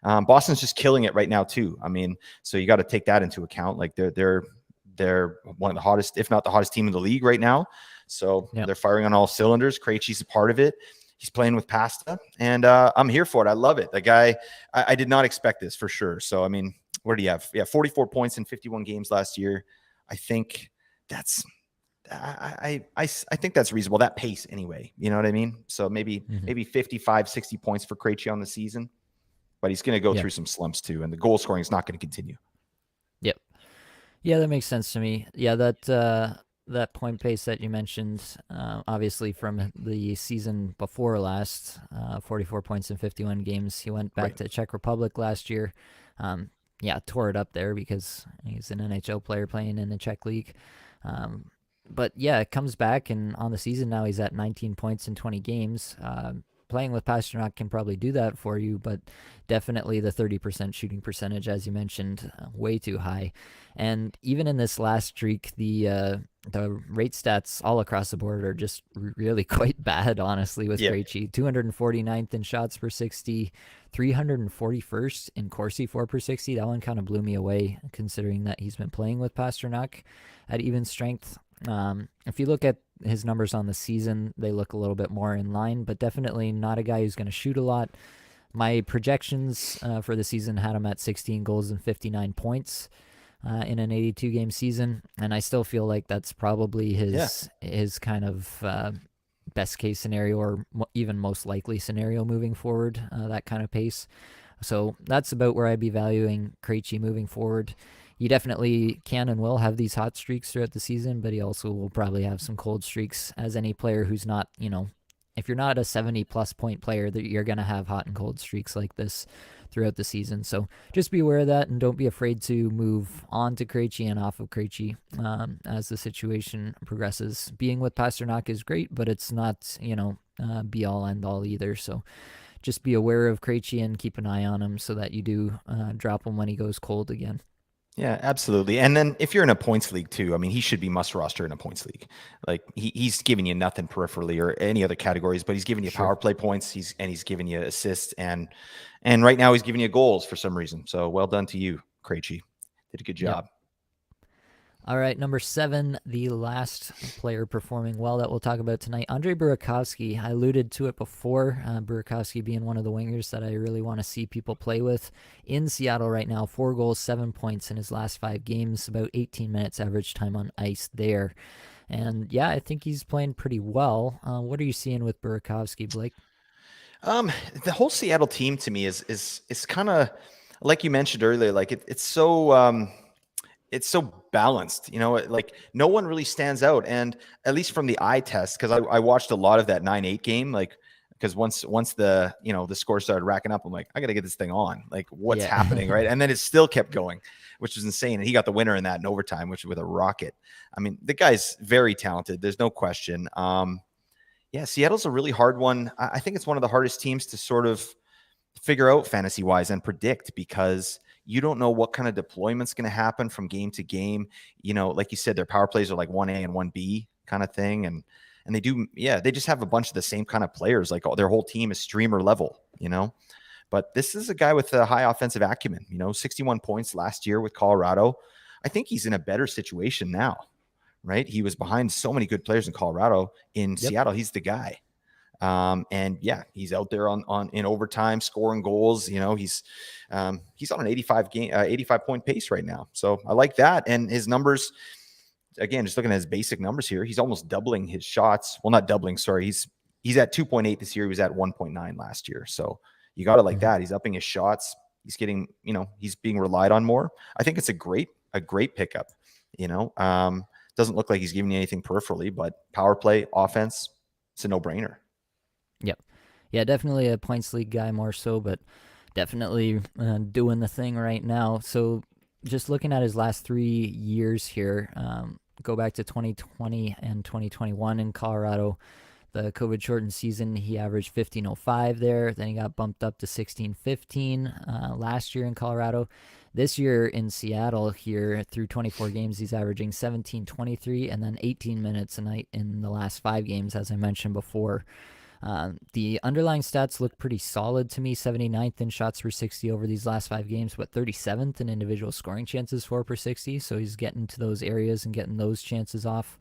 Boston's just killing it right now too. I mean, so you got to take that into account. Like they're one of the hottest, if not the hottest team in the league right now. So They're firing on all cylinders. Krejci's a part of it. He's playing with Pasta, and I'm here for it. I love it. The guy, I did not expect this for sure. So, I mean, what do you have? Yeah, 44 points in 51 games last year. I think that's I think that's reasonable. That pace anyway. You know what I mean? So maybe 55, 60 points for Krejci on the season, but he's going to go through some slumps too, and the goal scoring is not going to continue. Yep. Yeah, that makes sense to me. Yeah, that point pace that you mentioned, obviously from the season before last, 44 points in 51 games. He went back to Czech Republic last year. Tore it up there because he's an NHL player playing in the Czech league. But yeah, it comes back, and on the season now he's at 19 points in 20 games. Playing with Pasternak can probably do that for you, but definitely the 30% shooting percentage, as you mentioned, way too high. And even in this last streak, the rate stats all across the board are just really quite bad, honestly, with Krejci. 249th in shots per 60, 341st in Corsi for per 60. That one kind of blew me away, considering that he's been playing with Pasternak at even strength. If you look at his numbers on the season, they look a little bit more in line, but definitely not a guy who's going to shoot a lot. My projections for the season had him at 16 goals and 59 points in an 82-game season, and I still feel like that's probably his kind of best case scenario, or even most likely scenario moving forward, that kind of pace. So that's about where I'd be valuing Krejci moving forward. He definitely can and will have these hot streaks throughout the season, but he also will probably have some cold streaks, as any player who's not, if you're not a 70-plus point player, that you're going to have hot and cold streaks like this throughout the season. So just be aware of that, and don't be afraid to move on to Krejci and off of Krejci as the situation progresses. Being with Pasternak is great, but it's not, be all end all either. So just be aware of Krejci and keep an eye on him so that you do drop him when he goes cold again. Yeah, absolutely. And then if you're in a points league too, I mean, he should be must roster in a points league. Like he's giving you nothing peripherally or any other categories, but he's giving you Sure. power play points. He's giving you assists and right now he's giving you goals for some reason. So well done to you, Krejci. Did a good Yep. job. All right, number 7, the last player performing well that we'll talk about tonight, Andre Burakovsky. I alluded to it before, Burakovsky being one of the wingers that I really want to see people play with in Seattle right now. 4 goals, 7 points in his last 5 games, about 18 minutes average time on ice there. And yeah, I think he's playing pretty well. What are you seeing with Burakovsky, Blake? The whole Seattle team to me is kind of like you mentioned earlier. Like it's so balanced, like no one really stands out. And at least from the eye test, because I watched a lot of that 9-8 game, like because once the the score started racking up, I'm like, I gotta get this thing on. Like what's Yeah. happening, right? And then it still kept going, which was insane. And he got the winner in that in overtime, which was with a rocket. I mean, the guy's very talented. There's no question. Yeah, Seattle's a really hard one. I think it's one of the hardest teams to sort of figure out fantasy wise and predict because you don't know what kind of deployment's going to happen from game to game. Like you said, their power plays are like 1A and 1B kind of thing. And they just have a bunch of the same kind of players. Like their whole team is streamer level, but this is a guy with a high offensive acumen, 61 points last year with Colorado. I think he's in a better situation now, right? He was behind so many good players in Colorado. In Seattle, he's the guy. And yeah, he's out there on in overtime scoring goals. He's on an 85 point pace right now. So I like that. And his numbers, again, just looking at his basic numbers here, he's almost doubling his shots. Well, not doubling, sorry. He's at 2.8 this year. He was at 1.9 last year. So you got it like that. He's upping his shots. He's getting, he's being relied on more. I think it's a great pickup, doesn't look like he's giving you anything peripherally, but power play, offense, it's a no-brainer. Yep. Yeah, definitely a points league guy more so, but definitely doing the thing right now. So just looking at his last 3 years here, go back to 2020 and 2021 in Colorado. The COVID shortened season, he averaged 15.05 there. Then he got bumped up to 16.15 last year in Colorado. This year in Seattle here, through 24 games, he's averaging 17.23 and then 18 minutes a night in the last 5 games, as I mentioned before. The underlying stats look pretty solid to me. 79th in shots per 60 over these last 5 games, but 37th in individual scoring chances for per 60. So he's getting to those areas and getting those chances off.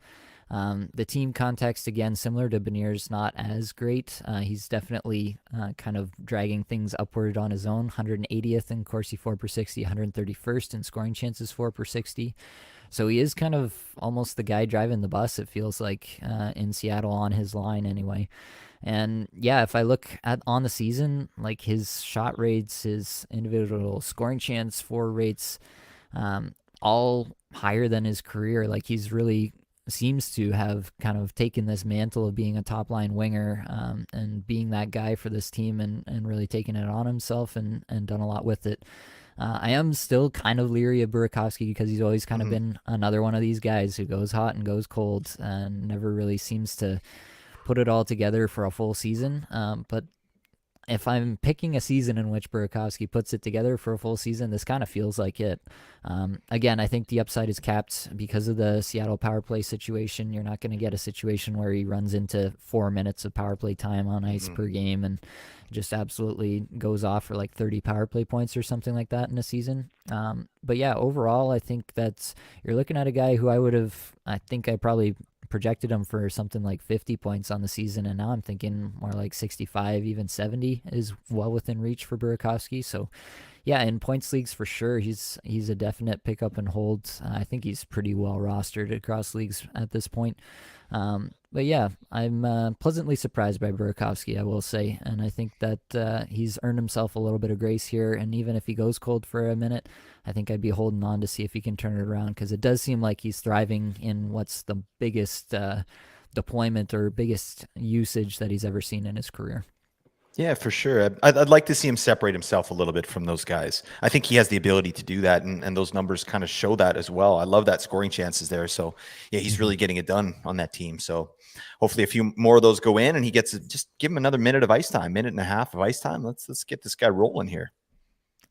The team context, again, similar to Beniers, not as great. He's definitely kind of dragging things upward on his own. 180th in Corsi 4 per 60, 131st in scoring chances 4 per 60. So he is kind of almost the guy driving the bus, it feels like, in Seattle on his line anyway. And yeah, if I look at on the season, like his shot rates, his individual scoring chance for rates, all higher than his career. Like he's really seems to have kind of taken this mantle of being a top line winger and being that guy for this team and really taking it on himself and done a lot with it. I am still kind of leery of Burakovsky because he's always kind of been another one of these guys who goes hot and goes cold and never really seems to put it all together for a full season. But if I'm picking a season in which Burakovsky puts it together for a full season, this kind of feels like it. Again, I think the upside is capped because of the Seattle power play situation. You're not going to get a situation where he runs into 4 minutes of power play time on ice per game and just absolutely goes off for like 30 power play points or something like that in a season. But yeah, overall, I think that you're looking at a guy who I think I probably projected him for something like 50 points on the season, and now I'm thinking more like 65, even 70 is well within reach for Burakovsky. So yeah, in points leagues for sure, he's a definite pick up and hold. I think he's pretty well rostered across leagues at this point. But yeah, I'm pleasantly surprised by Burakovsky, I will say, and I think that he's earned himself a little bit of grace here. And even if he goes cold for a minute, I think I'd be holding on to see if he can turn it around because it does seem like he's thriving in what's the biggest deployment or biggest usage that he's ever seen in his career. Yeah, for sure. I'd like to see him separate himself a little bit from those guys. I think he has the ability to do that, and those numbers kind of show that as well. I love that scoring chances there. So, yeah, he's Mhm. really getting it done on that team. So, hopefully, a few more of those go in, and he gets just give him another minute of ice time, minute and a half of ice time. Let's get this guy rolling here.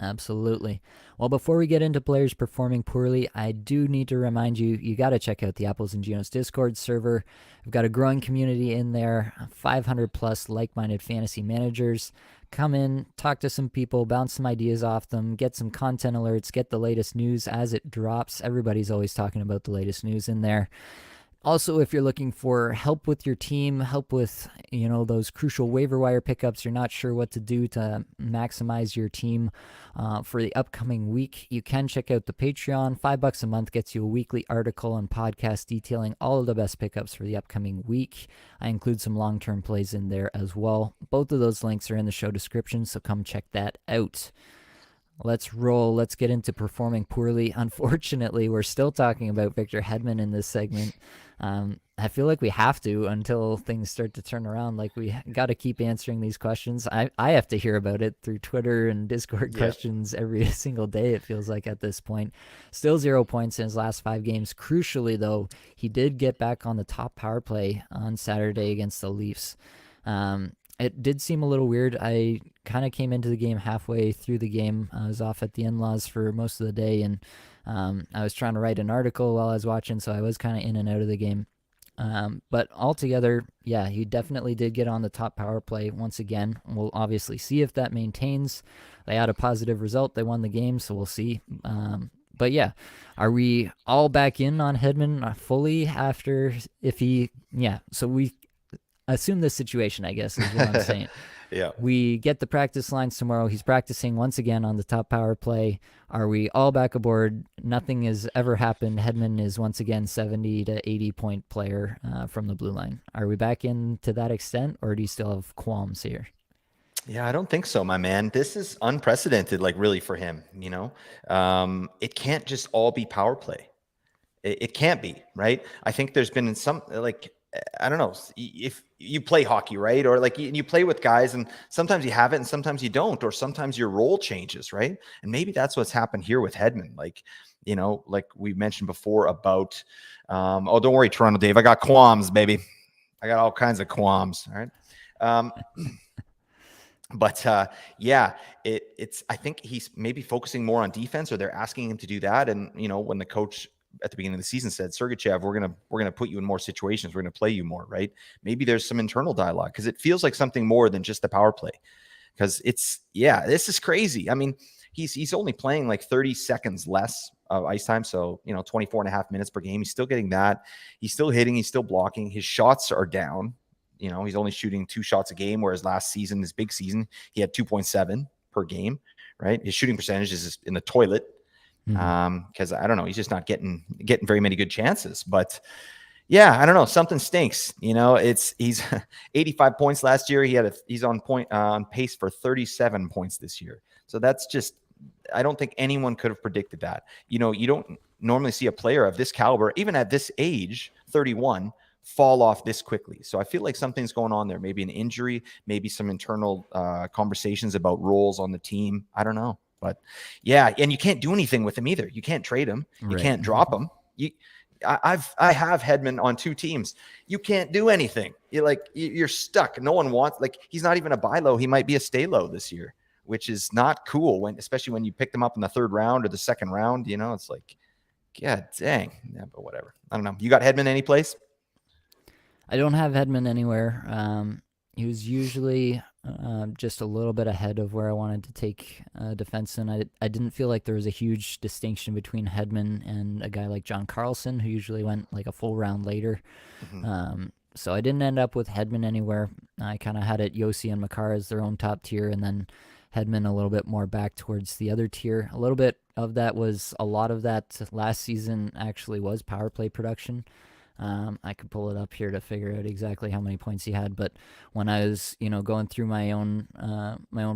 Absolutely. Well, before we get into players performing poorly, I do need to remind you, you got to check out the Apples and Genos Discord server. We've got a growing community in there, 500 plus like-minded fantasy managers. Come in, talk to some people, bounce some ideas off them, get some content alerts, get the latest news as it drops. Everybody's always talking about the latest news in there. Also, if you're looking for help with your team, help with, those crucial waiver wire pickups, you're not sure what to do to maximize your team for the upcoming week, you can check out the Patreon. $5 a month gets you a weekly article and podcast detailing all of the best pickups for the upcoming week. I include some long-term plays in there as well. Both of those links are in the show description, so come check that out. Let's roll. Let's get into performing poorly. Unfortunately, we're still talking about Victor Hedman in this segment. I feel like we have to until things start to turn around. Like, we got to keep answering these questions. I have to hear about it through Twitter and Discord Yeah. questions every single day, it feels like, at this point. Still 0 points in his last 5 games. Crucially, though, he did get back on the top power play on Saturday against the Leafs. It did seem a little weird. I kind of came into the game halfway through the game. I was off at the in-laws for most of the day, and I was trying to write an article while I was watching, so I was kind of in and out of the game. But altogether, yeah, he definitely did get on the top power play once again. We'll obviously see if that maintains. They had a positive result. They won the game, so we'll see. But yeah, are we all back in on Hedman fully after if he, yeah, so we assume this situation, I guess, is what I'm saying. Yeah. We get the practice lines tomorrow. He's practicing once again on the top power play. Are we all back aboard? Nothing has ever happened. Hedman is once again 70 to 80 point player from the blue line. Are we back in to that extent, or do you still have qualms here? Yeah, I don't think so, my man. This is unprecedented, like really for him. It can't just all be power play. It can't be, right? I think there's been some like I don't know if you play hockey, right? Or like you play with guys, and sometimes you have it, and sometimes you don't, or sometimes your role changes, right? And maybe that's what's happened here with Hedman. Like we mentioned before about, oh, don't worry, Toronto Dave, I got qualms, baby. I got all kinds of qualms. All right. Um, But yeah, it's. I think he's maybe focusing more on defense, or they're asking him to do that. And when the coach at the beginning of the season said, "Sergachev, we're gonna put you in more situations. We're gonna play you more." Right? Maybe there's some internal dialogue because it feels like something more than just the power play. Because this is crazy. I mean, he's only playing like 30 seconds less of ice time, so 24 and a half minutes per game. He's still getting that. He's still hitting. He's still blocking. His shots are down. He's only shooting 2 shots a game, whereas last season, this big season, he had 2.7 per game, right? His shooting percentage is in the toilet because I don't know, he's just not getting very many good chances. But yeah, I don't know, something stinks. He's 85 points last year. He's on pace for 37 points this year. So that's just, I don't think anyone could have predicted that. You don't normally see a player of this caliber, even at this age, 31, fall off this quickly. So I feel like something's going on there. Maybe an injury, maybe some internal conversations about roles on the team. I don't know. But yeah, and you can't do anything with him either. You can't trade him. You Right. can't drop him. I have Hedman on 2 teams. You can't do anything. You're stuck. No one wants, he's not even a buy low. He might be a stay low this year, which is not cool especially when you pick them up in the 3rd round or the 2nd round. It's like, God dang. Yeah, but whatever. I don't know. You got Hedman any place? I don't have Hedman anywhere. He was usually just a little bit ahead of where I wanted to take defenseman. I didn't feel like there was a huge distinction between Hedman and a guy like John Carlson, who usually went like a full round later. So I didn't end up with Hedman anywhere. I kind of had it Yossi and Makar as their own top tier, and then Hedman a little bit more back towards the other tier. A lot of that last season actually was power play production. I could pull it up here to figure out exactly how many points he had, but when I was, going through my own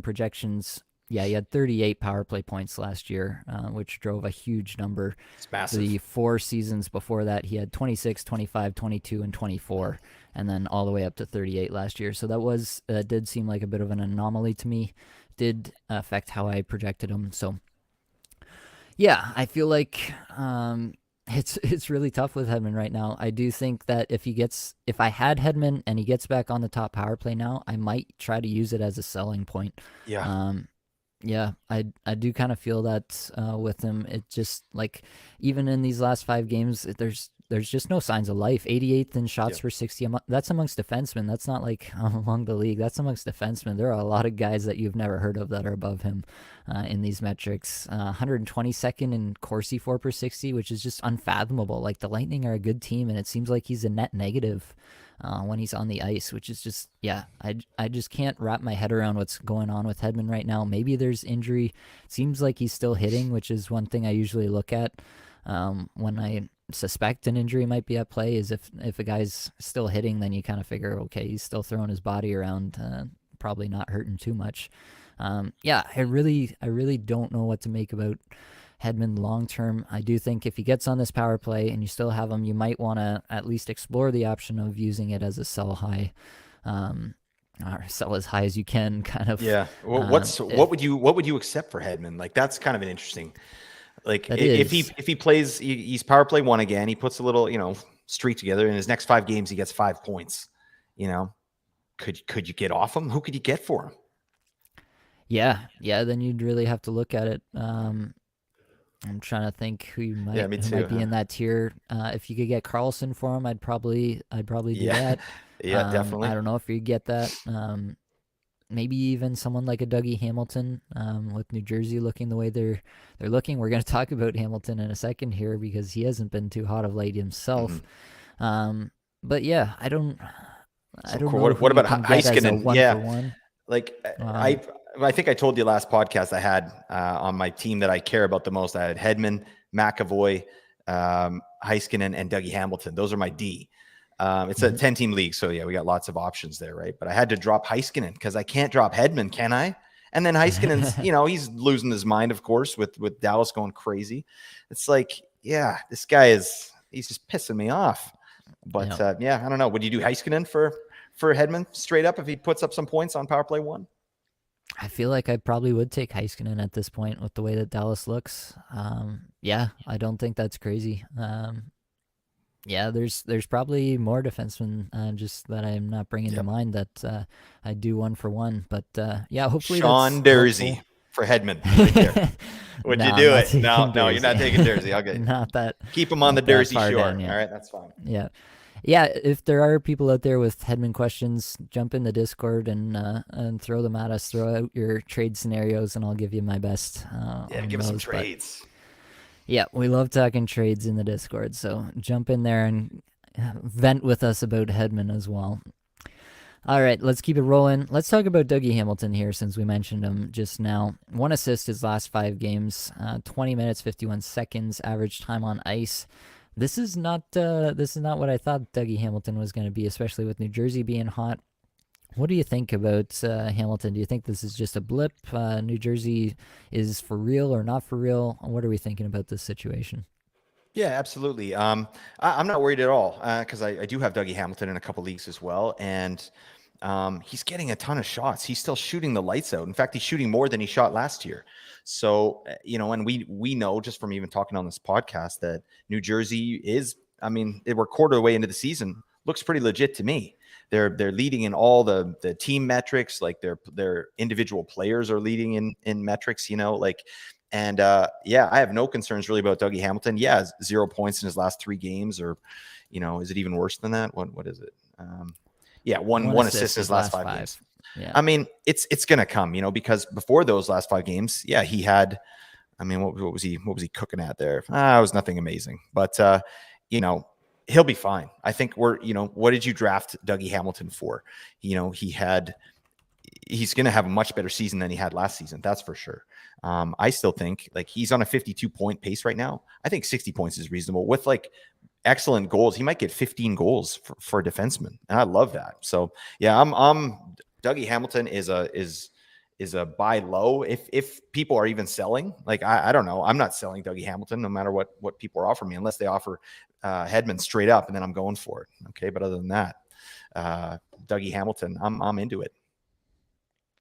projections, Yeah, he had 38 power play points last year, which drove a huge number. It's massive. The 4 seasons before that, he had 26, 25, 22, and 24, and then all the way up to 38 last year. So that did seem like a bit of an anomaly to me. Did affect how I projected him. So yeah, I feel like it's really tough with Hedman right now. I do think that if I had Hedman and he gets back on the top power play now, I might try to use it as a selling point. Yeah. Um, yeah, I do kind of feel that with him. It just like even in these last 5 games, there's just no signs of life. 88th in shots Yeah. per 60. That's amongst defensemen. That's not like among the league. That's amongst defensemen. There are a lot of guys that you've never heard of that are above him in these metrics. 122nd in Corsi 4 per 60, which is just unfathomable. Like the Lightning are a good team, and it seems like he's a net negative when he's on the ice, which is just, yeah, I just can't wrap my head around what's going on with Hedman right now. Maybe there's injury. It seems like he's still hitting, which is one thing I usually look at when I suspect an injury might be at play. Is if a guy's still hitting, then you kind of figure, okay, he's still throwing his body around, probably not hurting too much. Yeah, I really don't know what to make about Hedman long term. I do think if he gets on this power play and you still have him, you might want to at least explore the option of using it as a sell high, or sell as high as you can, kind of. Yeah. Well, If what would you accept for Hedman? Like that's kind of an interesting. Like that if is, he plays, he's power play one again. He puts a little streak together. In his next 5 games, he gets 5 points. Could you get off him? Who could you get for him? yeah, then you'd really have to look at it. I'm trying to think Yeah, me who too. might be in that tier. If you could get Carlson for him, I'd probably do Yeah. that. Yeah, I definitely. don't know if you get that. Maybe even someone like a Dougie Hamilton, with New Jersey looking the way they're looking. We're going to talk about Hamilton in a second here because he hasn't been too hot of late Hmm. himself. But yeah, I So don't cool. know What who you about can get as a Heiskanen? one for Yeah, one. like Um, I think I told you last podcast I had on my team that I care about the most. I had Hedman, McAvoy, Heiskanen, and Dougie Hamilton. Those are my D. It's a mhm. 10-team league, so yeah, we got lots of options there, right? But I had to drop Heiskanen because I can't drop Hedman, can I? And then Heiskanen's, he's losing his mind, of course, with Dallas going crazy. It's like, yeah, this guy he's just pissing me off. But Yeah. yeah, I don't know. Would you do Heiskanen for Hedman straight up if he puts up some points on power play one? I feel like I probably would take Heiskanen at this point with the way that Dallas looks. Yeah, I don't think that's crazy. Yeah, there's probably more defensemen just that I'm not bringing to Yep. mind that I do one for one. But yeah, hopefully that's Sean Dersey helpful. for Hedman right there. Would No, you I'm do not it? taking No, you're not Dersey. taking Dersey. Okay. not that Keep him on the not that Dersey far shore. down All yet. right, that's fine. Yeah. Yeah, if there are people out there with Hedman questions, jump in the Discord and throw them at us. Throw out your trade scenarios, and I'll give you my best Yeah, on give us some those. But trades. yeah, we love talking trades in the Discord, so jump in there and vent with us about Hedman as well. All right, let's keep it rolling. Let's talk about Dougie Hamilton here since we mentioned him just now. 1 assist his last 5 games, 20 minutes, 51 seconds, average time on ice. This is not what I thought Dougie Hamilton was going to be, especially with New Jersey being hot. What do you think about Hamilton? Do you think this is just a blip? New Jersey is for real or not for real? What are we thinking about this situation? Yeah, absolutely. I'm not worried at all because I do have Dougie Hamilton in a couple leagues as well, and he's getting a ton of shots. He's still shooting the lights out. In fact, he's shooting more than he shot last year. So and we know just from even talking on this podcast that New Jersey is. I mean, we're quarter way into the season. Looks pretty legit to me. They're leading in all the team metrics. Like their individual players are leading in metrics. And yeah, I have no concerns really about Dougie Hamilton. Yeah, 0 points in his last 3 games, or is it even worse than that? What is it? Yeah, one One one assist assist in his his last last 5 games. five. Yeah. I mean, it's gonna come, because before those last 5 games, yeah, he had. I mean, what was he cooking at there? It was nothing amazing, but you know, he'll be fine. I think what did you draft Dougie Hamilton for? He's going to have a much better season than he had last season. That's for sure. I still think like he's on a 52-point pace right now. I think 60 points is reasonable with like excellent goals. He might get 15 goals for a defenseman. And I love that. So yeah, I'm Dougie Hamilton is a buy low. If people are even selling, like I don't know, I'm not selling Dougie Hamilton no matter what people are offering me, unless they offer Hedman straight up, and then I'm going for it. Okay, but other than that, Dougie Hamilton, I'm into it.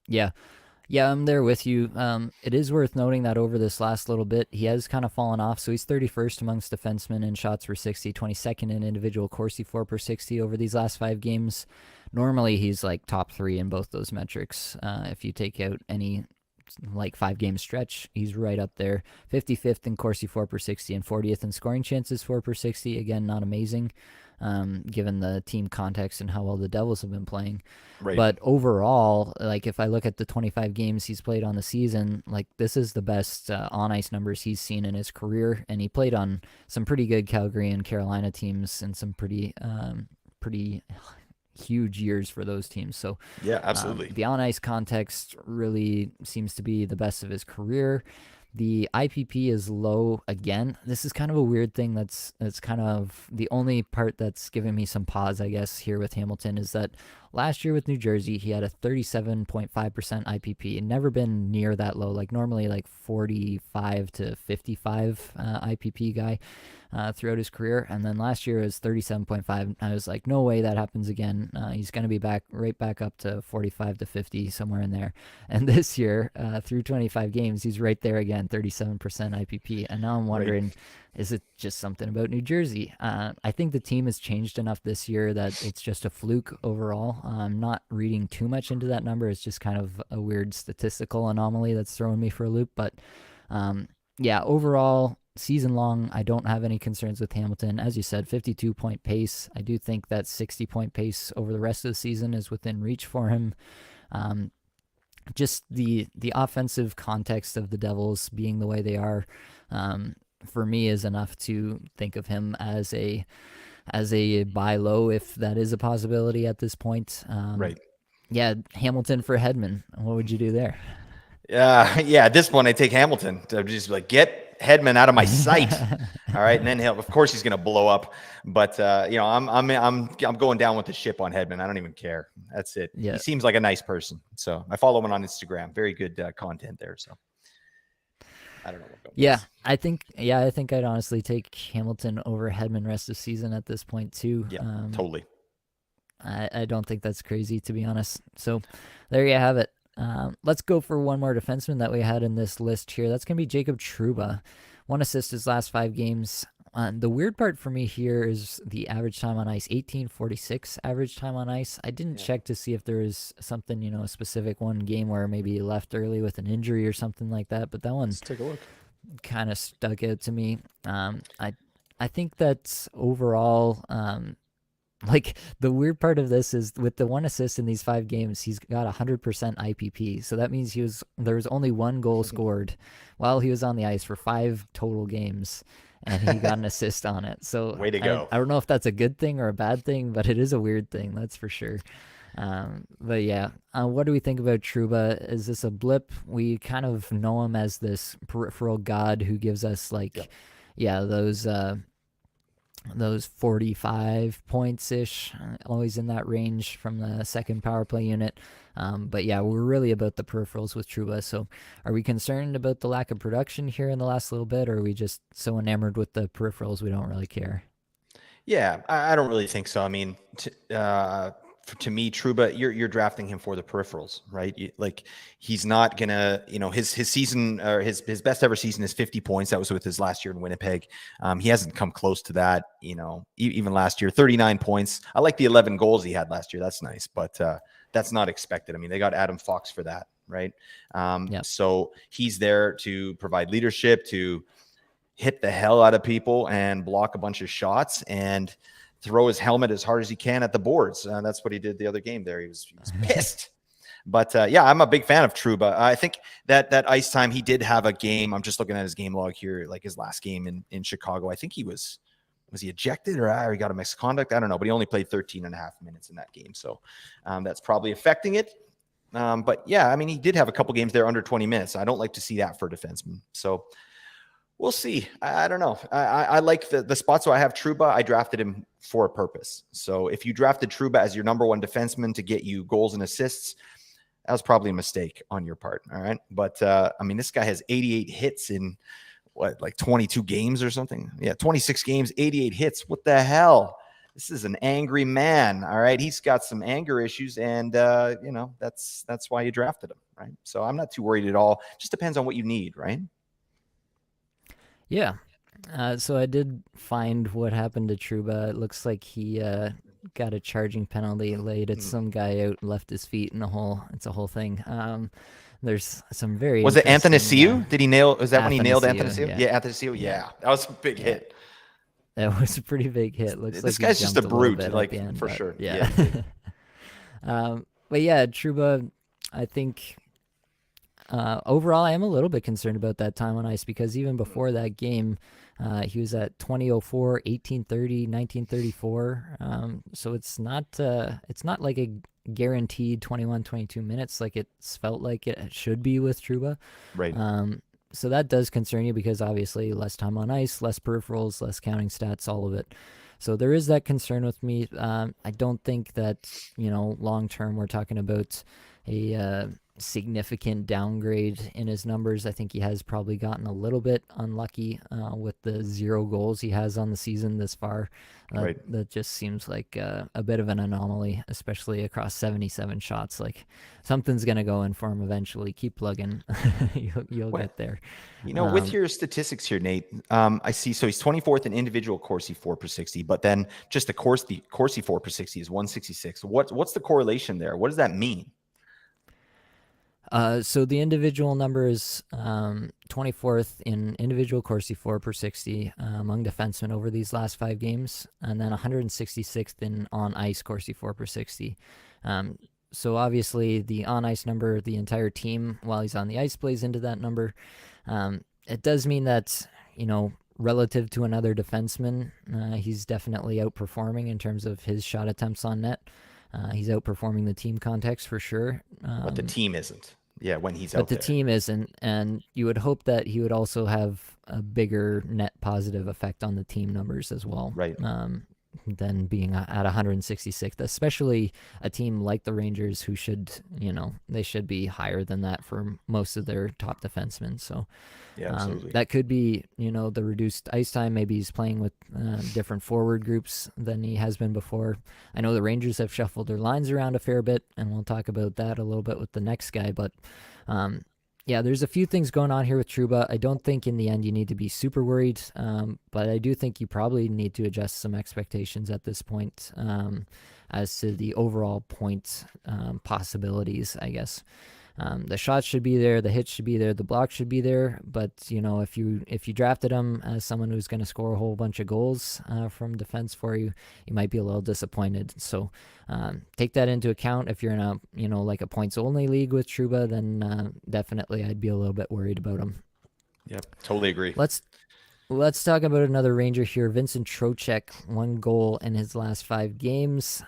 Yeah. Yeah, I'm there with you. It is worth noting that over this last little bit, he has kind of fallen off. So he's 31st amongst defensemen in shots per 60, 22nd in individual Corsi 4 per 60 over these last 5 games. Normally, he's like top 3 in both those metrics. If you take out any like 5 game stretch, he's right up there. 55th in Corsi 4 per 60 and 40th in scoring chances 4 per 60. Again, not amazing given the team context and how well the Devils have been playing. Right. But overall, like if I look at the 25 games he's played on the season, like this is the best on ice numbers he's seen in his career, and he played on some pretty good Calgary and Carolina teams and some pretty huge years for those teams. So Yeah, absolutely. the on ice context really seems to be the best of his career. The IPP is low again. This is kind of a weird thing. That's kind of the only part that's giving me some pause, I guess, here with Hamilton is that last year with New Jersey, he had a 37.5% IPP. Never been near that low. Like normally like 45 to 55 IPP guy throughout his career. And then last year it was 37.5. I was like, no way that happens again. He's going to be right back up to 45 to 50, somewhere in there. And this year, through 25 games, he's right there again, 37% IPP. And now I'm wondering, is it just something about New Jersey? I think the team has changed enough this year that it's just a fluke overall. I'm not reading too much into that number. It's just kind of a weird statistical anomaly that's throwing me for a loop. But yeah, overall, season long, I don't have any concerns with Hamilton. As you said, 52-point pace. I do think that 60-point pace over the rest of the season is within reach for him. Just the offensive context of the Devils being the way they are, for me, is enough to think of him as a buy low, if that is a possibility at this point. Right. Yeah, Hamilton for Hedman. What would you do there? Yeah. At this point, I take Hamilton to just like get Hedman out of my sight. All right, and then of course he's going to blow up. But I'm going down with the ship on Hedman. I don't even care. That's it. Yeah. He seems like a nice person. So I follow him on Instagram. Very good content there. So I don't know what. Yeah, I think I'd honestly take Hamilton over Hedman rest of season at this point too. Yeah, totally. I don't think that's crazy, to be honest. So there you have it. Let's go for one more defenseman that we had in this list here. That's going to be Jacob Trouba. 1 assist his last 5 games. The weird part for me here is the average time on ice, 18:46 average time on ice. I didn't check to see if there was something, a specific one game where maybe he left early with an injury or something like that, but that one Let's take a look. kind of stuck out to me. I think that overall, like the weird part of this is with the 1 assist in these 5 games, he's got 100% IPP. So that means there was only 1 goal scored while he was on the ice for 5 total games, and he got an assist on it. So way to go. I don't know if that's a good thing or a bad thing, but it is a weird thing, that's for sure. But yeah, what do we think about Trouba? Is this a blip? We kind of know him as this peripheral god who gives us those 45 points ish, always in that range from the second power play unit. But yeah, we're really about the peripherals with Trouba. So are we concerned about the lack of production here in the last little bit, or are we just so enamored with the peripherals we don't really care? Yeah, I don't really think so. I mean, to me, Trouba, you're drafting him for the peripherals, right? Like he's not gonna, his season or his best ever season is 50 points. That was with his last year in Winnipeg. He hasn't come close to that, even last year, 39 points. I like the 11 goals he had last year. That's nice, but that's not expected. I mean, they got Adam Fox for that, right? So he's there to provide leadership, to hit the hell out of people and block a bunch of shots and throw his helmet as hard as he can at the boards. That's what he did the other game there. He was pissed. But yeah, I'm a big fan of Trouba. I think that ice time, he did have a game. I'm just looking at his game log here, like his last game in Chicago. I think he was he ejected or he got a misconduct? I don't know, but he only played 13 and a half minutes in that game. So that's probably affecting it. But yeah, I mean, he did have a couple games there under 20 minutes. I don't like to see that for a defenseman. So we'll see. I don't know. I like the spots where I have Trouba. I drafted him for a purpose. So if you drafted Trouba as your number 1 defenseman to get you goals and assists, That was probably a mistake on your part. All right. But I mean, this guy has 88 hits in what, like 22 games or something? Yeah, 26 games, 88 hits. What the hell? This is an angry man. All right. He's got some anger issues, and you know, that's why you drafted him, right? So I'm not too worried at all. Just depends on what you need, right? Yeah. So I did find what happened to Truba. It looks like he got a charging penalty, laid at some guy out, left his feet in a hole. It's a whole thing. There's some very Was it Anthony interesting Siu? Did he nail? Was that when he nailed Anthony Athanasiou, Siu? yeah. Yeah, Anthony Siu. Yeah. Yeah, that was a big Yeah. hit. That was a pretty big hit. Looks like This he guy's just a jumped a little brute, bit at like the end, for but sure. yeah. Yeah. But yeah, Truba, I think overall I am a little bit concerned about that time on ice, because even before that game, he was at 2004, 1830, 1934. So it's not like a guaranteed 21, 22 minutes like it's felt like it should be with Truba. Right. So that does concern you, because obviously less time on ice, less peripherals, less counting stats, all of it. So there is that concern with me. I don't think that, long term we're talking about a significant downgrade in his numbers. I think he has probably gotten a little bit unlucky with the 0 goals he has on the season this far. Right. That just seems like a bit of an anomaly, especially across 77 shots. Like, something's going to go in for him eventually. Keep plugging. You'll get there. With your statistics here, Nate, I see. So he's 24th in individual Corsi 4 per 60, but then just the Corsi 4 per 60 is 166. What's the correlation there? What does that mean? So the individual number is 24th in individual Corsi 4 per 60 among defensemen over these last 5 games, and then 166th in on-ice Corsi 4 per 60. So obviously the on-ice number, the entire team while he's on the ice plays into that number. It does mean that, relative to another defenseman, he's definitely outperforming in terms of his shot attempts on net. He's outperforming the team context for sure. But the team isn't. Yeah, when he's out But the there. team isn't, and you would hope that he would also have a bigger net positive effect on the team numbers as well. Right. Than being at 166th, especially a team like the Rangers, who should, they should be higher than that for most of their top defensemen. So Yeah, absolutely. that could be, the reduced ice time. Maybe he's playing with different forward groups than he has been before. I know the Rangers have shuffled their lines around a fair bit, and we'll talk about that a little bit with the next guy. But yeah, there's a few things going on here with Trouba. I don't think in the end you need to be super worried, but I do think you probably need to adjust some expectations at this point as to the overall point possibilities, I guess. The shots should be there, the hits should be there, the blocks should be there, but if you drafted him as someone who's going to score a whole bunch of goals from defense for you, you might be a little disappointed. So take that into account. If you're in a like a points only league with Trouba, then definitely I'd be a little bit worried about him. Yep, totally agree. Let's talk about another Ranger here, Vincent Trocheck. 1 goal in his last 5 games.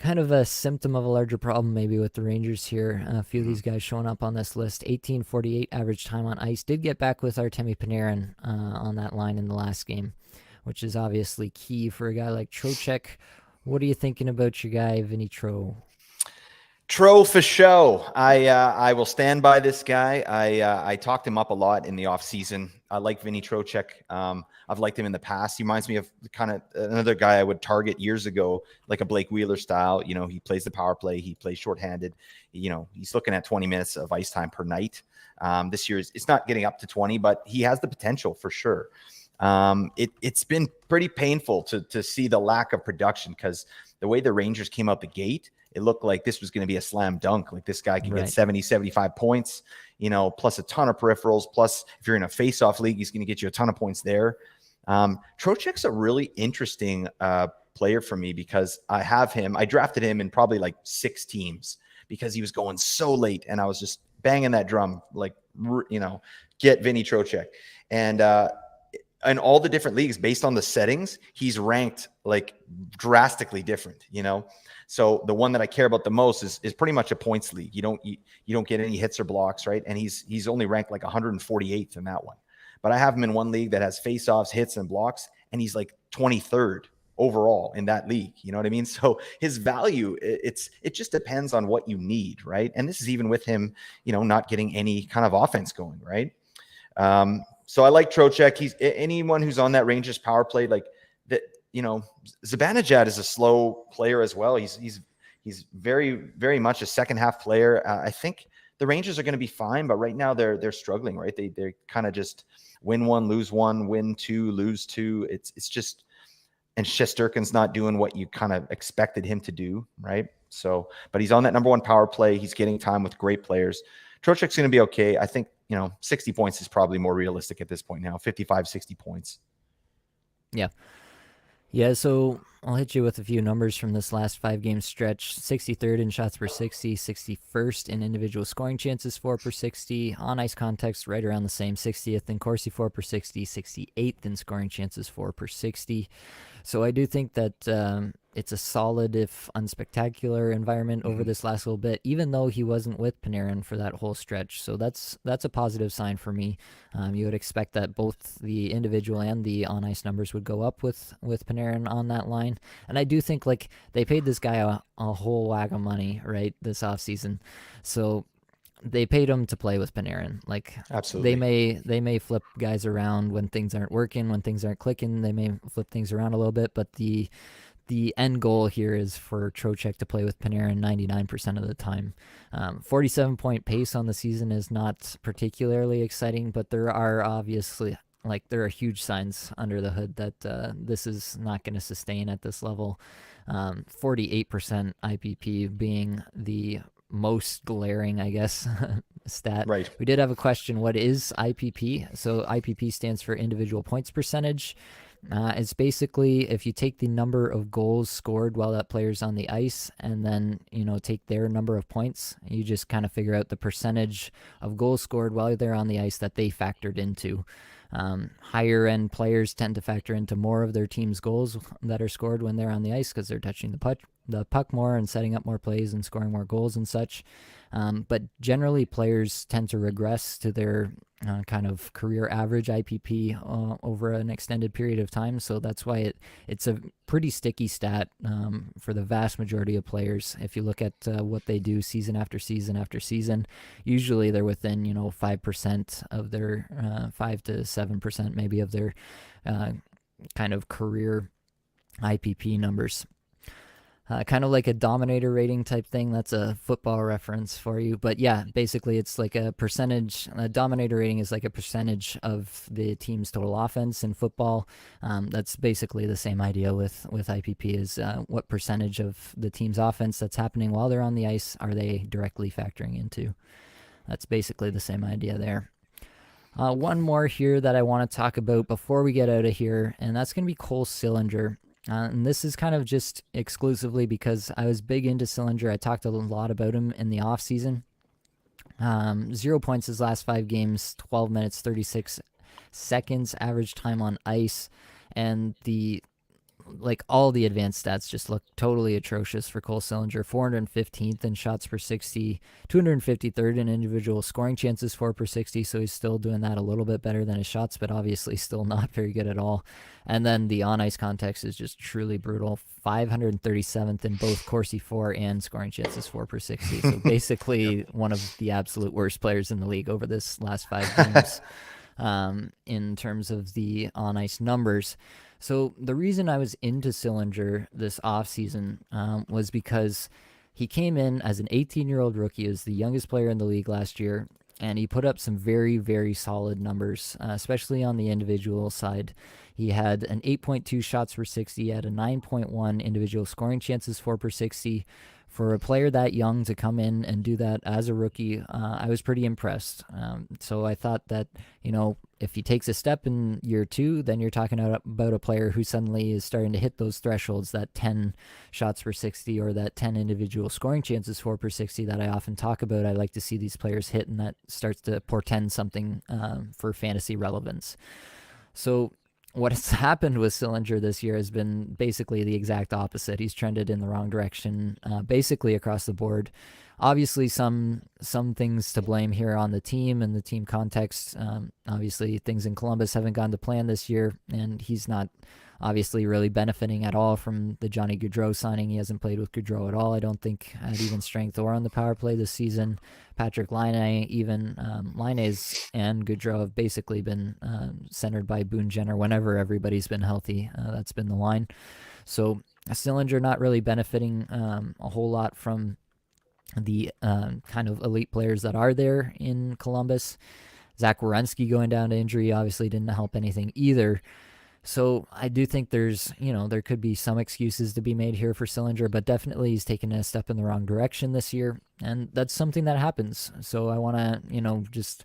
Kind of a symptom of a larger problem maybe with the Rangers here. A few of these guys showing up on this list. 18:48 average time on ice. Did get back with Artemi Panarin on that line in the last game, which is obviously key for a guy like Trocheck. What are you thinking about your guy, Vinny Tro? Tro for show. I will stand by this guy. I talked him up a lot in the offseason. I like Vinny Trocheck. I've liked him in the past. He reminds me of kind of another guy I would target years ago, like a Blake Wheeler style. He plays the power play. He plays shorthanded. He's looking at 20 minutes of ice time per night. This year it's not getting up to 20, but he has the potential for sure. It's been pretty painful to see the lack of production, because the way the Rangers came out the gate, it looked like this was going to be a slam dunk. Like this guy can get 70, 75 points, plus a ton of peripherals. Plus, if you're in a face-off league, he's going to get you a ton of points there. Trocheck's a really interesting player for me, because I drafted him in probably like 6 teams because he was going so late, and I was just banging that drum, like, get Vinny Trocheck. And in all the different leagues, based on the settings, he's ranked like drastically different, So the one that I care about the most is pretty much a points league. You don't get any hits or blocks, right? And he's only ranked like 148th in that one. But I have him in one league that has faceoffs, hits, and blocks, and he's like 23rd overall in that league. You know what I mean? So his value, it just depends on what you need, right? And this is even with him, not getting any kind of offense going, right? So I like Trocheck. He's anyone who's on that Rangers power play, like that. Zibanejad is a slow player as well. He's very, very much a second half player. I think the Rangers are going to be fine, but right now they're struggling, right? They're kind of just win one, lose one, win two, lose two. It's just, and Shesterkin's not doing what you kind of expected him to do, right? So, but he's on that number one power play. He's getting time with great players. Trocheck's going to be okay. I think, 60 points is probably more realistic at this point now, 55, 60 points. Yeah. Yeah, so I'll hit you with a few numbers from this last 5-game stretch. 63rd in shots per 60, 61st in individual scoring chances 4 per 60. On ice context, right around the same. 60th in Corsi 4 per 60, 68th in scoring chances 4 per 60. So I do think that it's a solid, if unspectacular, environment over this last little bit, even though he wasn't with Panarin for that whole stretch. So that's a positive sign for me. You would expect that both the individual and the on-ice numbers would go up with Panarin on that line. And I do think they paid this guy a whole whack of money, right, this offseason. So they paid him to play with Panarin. Absolutely. They may flip guys around when things aren't working, when things aren't clicking. They may flip things around a little bit, but the end goal here is for Trocheck to play with Panarin 99% of the time. 47-point pace on the season is not particularly exciting, but there are obviously there are huge signs under the hood that this is not going to sustain at this level. 48% IPP being the most glaring, I guess, stat. Right. We did have a question, what is IPP? So IPP stands for individual points percentage. It's basically if you take the number of goals scored while that player's on the ice and then, take their number of points, you just kind of figure out the percentage of goals scored while they're on the ice that they factored into. Higher end players tend to factor into more of their team's goals that are scored when they're on the ice because they're touching the puck more and setting up more plays and scoring more goals and such. But generally, players tend to regress to their kind of career average IPP over an extended period of time. So that's why it's a pretty sticky stat for the vast majority of players. If you look at what they do season after season after season, usually they're within 5% of their 5 to 7% maybe of their kind of career IPP numbers. Kind of like a dominator rating type thing. That's a football reference for you. But yeah, basically it's like a percentage. A dominator rating is like a percentage of the team's total offense in football. That's basically the same idea with IPP is what percentage of the team's offense that's happening while they're on the ice are they directly factoring into. That's basically the same idea there. One more here that I want to talk about before we get out of here, and that's going to be Cole Sillinger. And this is kind of just exclusively because I was big into Sillinger. I talked a lot about him in the offseason. 0 points his last 5 games, 12 minutes, 36 seconds, average time on ice. And all the advanced stats just look totally atrocious for Cole Sillinger. 415th in shots per 60, 253rd in individual scoring chances 4 per 60, so he's still doing that a little bit better than his shots, but obviously still not very good at all. And then the on-ice context is just truly brutal. 537th in both Corsi 4 and scoring chances 4 per 60, so basically one of the absolute worst players in the league over this last 5 games in terms of the on-ice numbers. So the reason I was into Sillinger this offseason was because he came in as an 18-year-old rookie, as the youngest player in the league last year, and he put up some very, very solid numbers, especially on the individual side. He had an 8.2 shots per 60, he had a 9.1 individual scoring chances 4 per 60. For a player that young to come in and do that as a rookie, I was pretty impressed. So I thought that, if he takes a step in year 2, then you're talking about a player who suddenly is starting to hit those thresholds, that 10 shots per 60 or that 10 individual scoring chances 4 per 60 that I often talk about. I like to see these players hit, and that starts to portend something for fantasy relevance. So what has happened with Sillinger this year has been basically the exact opposite. He's trended in the wrong direction, basically across the board. Obviously, some things to blame here on the team and the team context. Obviously, things in Columbus haven't gone to plan this year, and he's not obviously really benefiting at all from the Johnny Gaudreau signing. He hasn't played with Gaudreau at all, I don't think, at even strength or on the power play this season. Patrick Laine, even Laine's and Gaudreau have basically been centered by Boone Jenner whenever everybody's been healthy. That's been the line. So Sillinger not really benefiting a whole lot from the kind of elite players that are there in Columbus. Zach Werenski going down to injury obviously didn't help anything either. So I do think there could be some excuses to be made here for Sillinger, but definitely he's taken a step in the wrong direction this year, and that's something that happens. So I want to, just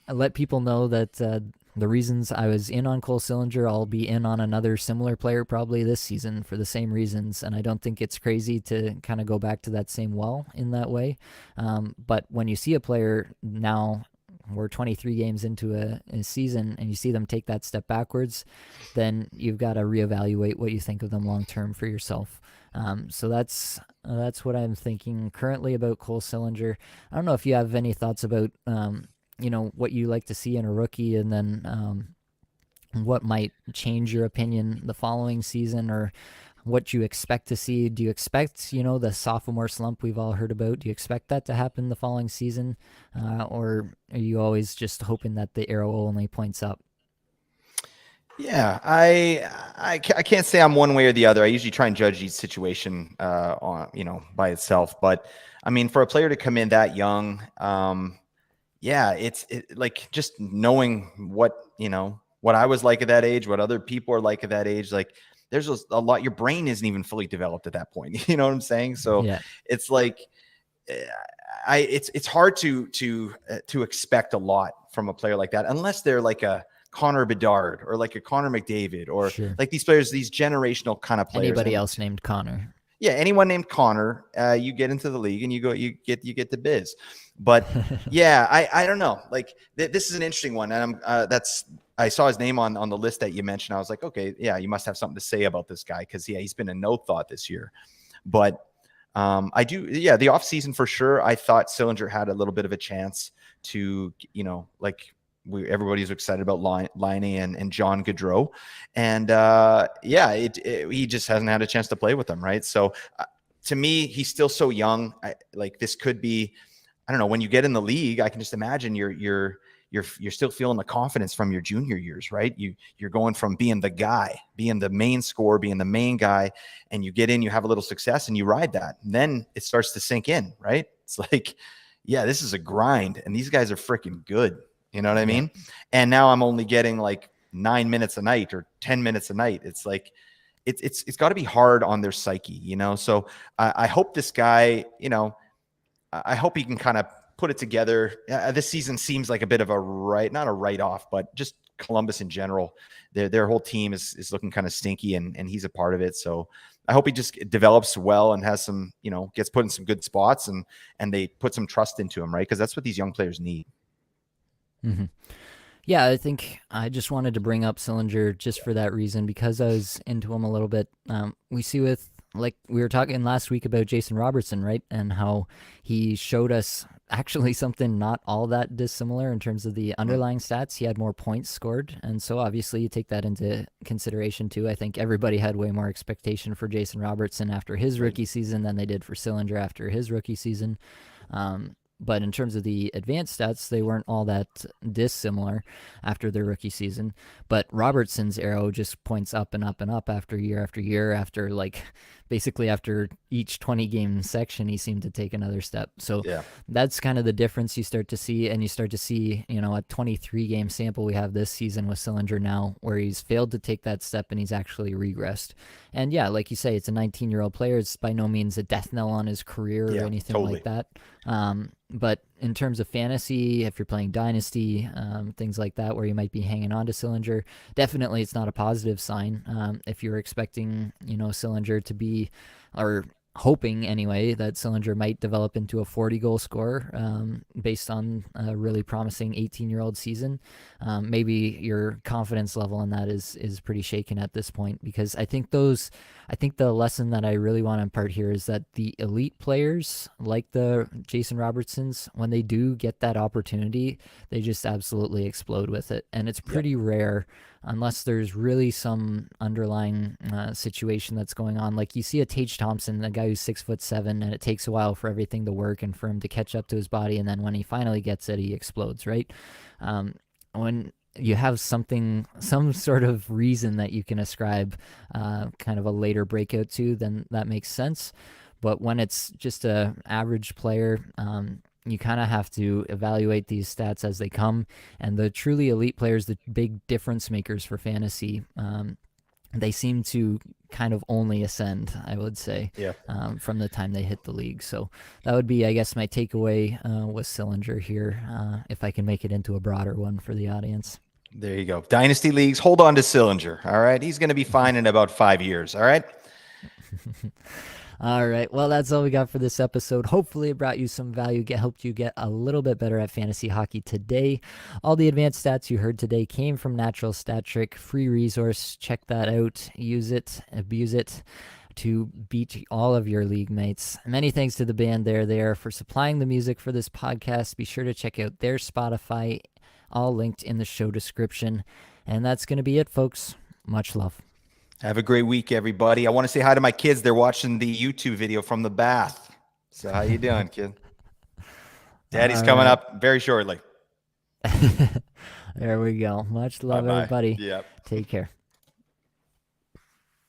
let people know that the reasons I was in on Cole Sillinger, I'll be in on another similar player probably this season for the same reasons, and I don't think it's crazy to kind of go back to that same well in that way. But when you see a player now, we're 23 games into a season, and you see them take that step backwards, then you've got to reevaluate what you think of them long term for yourself. So that's what I'm thinking currently about Cole Sillinger. I don't know if you have any thoughts about what you like to see in a rookie, and then what might change your opinion the following season, or what you expect to see. Do you expect, the sophomore slump we've all heard about? Do you expect that to happen the following season? Or are you always just hoping that the arrow only points up? Yeah, I can't say I'm one way or the other. I usually try and judge each situation by itself. But I mean, for a player to come in that young, it's like just knowing what I was like at that age, what other people are like at that age, like there's a lot. Your brain isn't even fully developed at that point. You know what I'm saying? So Yeah. it's like it's hard to expect a lot from a player like that unless they're like a Connor Bedard or like a Connor McDavid or Sure. like these players, these generational kind of players. Anybody else named Connor? Yeah, anyone named Connor, you get into the league and you get the biz. But yeah, I don't know. Like this is an interesting one, and I saw his name on the list that you mentioned. I was like, okay, yeah, you must have something to say about this guy because he's been a no thought this year. But I do, yeah, the offseason for sure. I thought Sillinger had a little bit of a chance to, everybody was excited about Laine and John Gaudreau, and he just hasn't had a chance to play with them, right? So to me, he's still so young. This could be, I don't know. When you get in the league, I can just imagine you're still feeling the confidence from your junior years, right? You're going from being the guy, being the main scorer, being the main guy, and you get in, you have a little success, and you ride that. And then it starts to sink in, right? It's like, yeah, this is a grind, and these guys are freaking good. You know what I mean? And now I'm only getting like 9 minutes a night or 10 minutes a night. It's like, it's got to be hard on their psyche, So I hope this guy, I hope he can kind of put it together. This season seems like a bit of not a write-off, but just Columbus in general. Their whole team is looking kind of stinky, and he's a part of it. So I hope he just develops well and has some, gets put in some good spots, and they put some trust into him, right? Because that's what these young players need. Mm-hmm. Yeah, I think I just wanted to bring up Sillinger just for that reason, because I was into him a little bit. We see with, like we were talking last week about Jason Robertson, right? And how he showed us actually something not all that dissimilar in terms of the underlying stats. He had more points scored. And so obviously you take that into consideration too. I think everybody had way more expectation for Jason Robertson after his rookie season than they did for Sillinger after his rookie season. But in terms of the advanced stats, they weren't all that dissimilar after their rookie season. But Robertson's arrow just points up and up and up after year, after basically after each 20 game section, he seemed to take another step. So that's kind of the difference you start to see. And you start to see, a 23 game sample we have this season with Sillinger now, where he's failed to take that step and he's actually regressed. And yeah, like you say, it's a 19-year-old player. It's by no means a death knell on his career or anything like that. But in terms of fantasy, if you're playing Dynasty, things like that, where you might be hanging on to Sillinger, definitely it's not a positive sign. If you're expecting, Sillinger to be, or hoping anyway, that Sillinger might develop into a 40-goal scorer based on a really promising 18-year-old season, maybe your confidence level in that is pretty shaken at this point, because I think the lesson that I really want to impart here is that the elite players, like the Jason Robertsons, when they do get that opportunity, they just absolutely explode with it. And it's pretty rare unless there's really some underlying situation that's going on. Like you see a Tage Thompson, a guy who's 6'7", and it takes a while for everything to work and for him to catch up to his body, and then when he finally gets it, he explodes, right? When you have some sort of reason that you can ascribe kind of a later breakout to, then that makes sense. But when it's just a average player, you kind of have to evaluate these stats as they come. And the truly elite players, the big difference makers for fantasy, they seem to kind of only ascend, I would say, from the time they hit the league. So that would be, I guess, my takeaway with Sillinger here, if I can make it into a broader one for the audience. There you go. Dynasty leagues, hold on to Sillinger. All right. He's going to be fine in about 5 years. All right. All right. Well, that's all we got for this episode. Hopefully it brought you some value, helped you get a little bit better at fantasy hockey today. All the advanced stats you heard today came from Natural Stat Trick, free resource. Check that out. Use it, abuse it to beat all of your league mates. Many thanks to the band there for supplying the music for this podcast. Be sure to check out their Spotify, all linked in the show description. And that's going to be it, folks. Much love. Have a great week, everybody. I want to say hi to my kids. They're watching the YouTube video from the bath. So how you doing, kid? Daddy's coming up very shortly. There we go. Much love, everybody. Yep. Take care.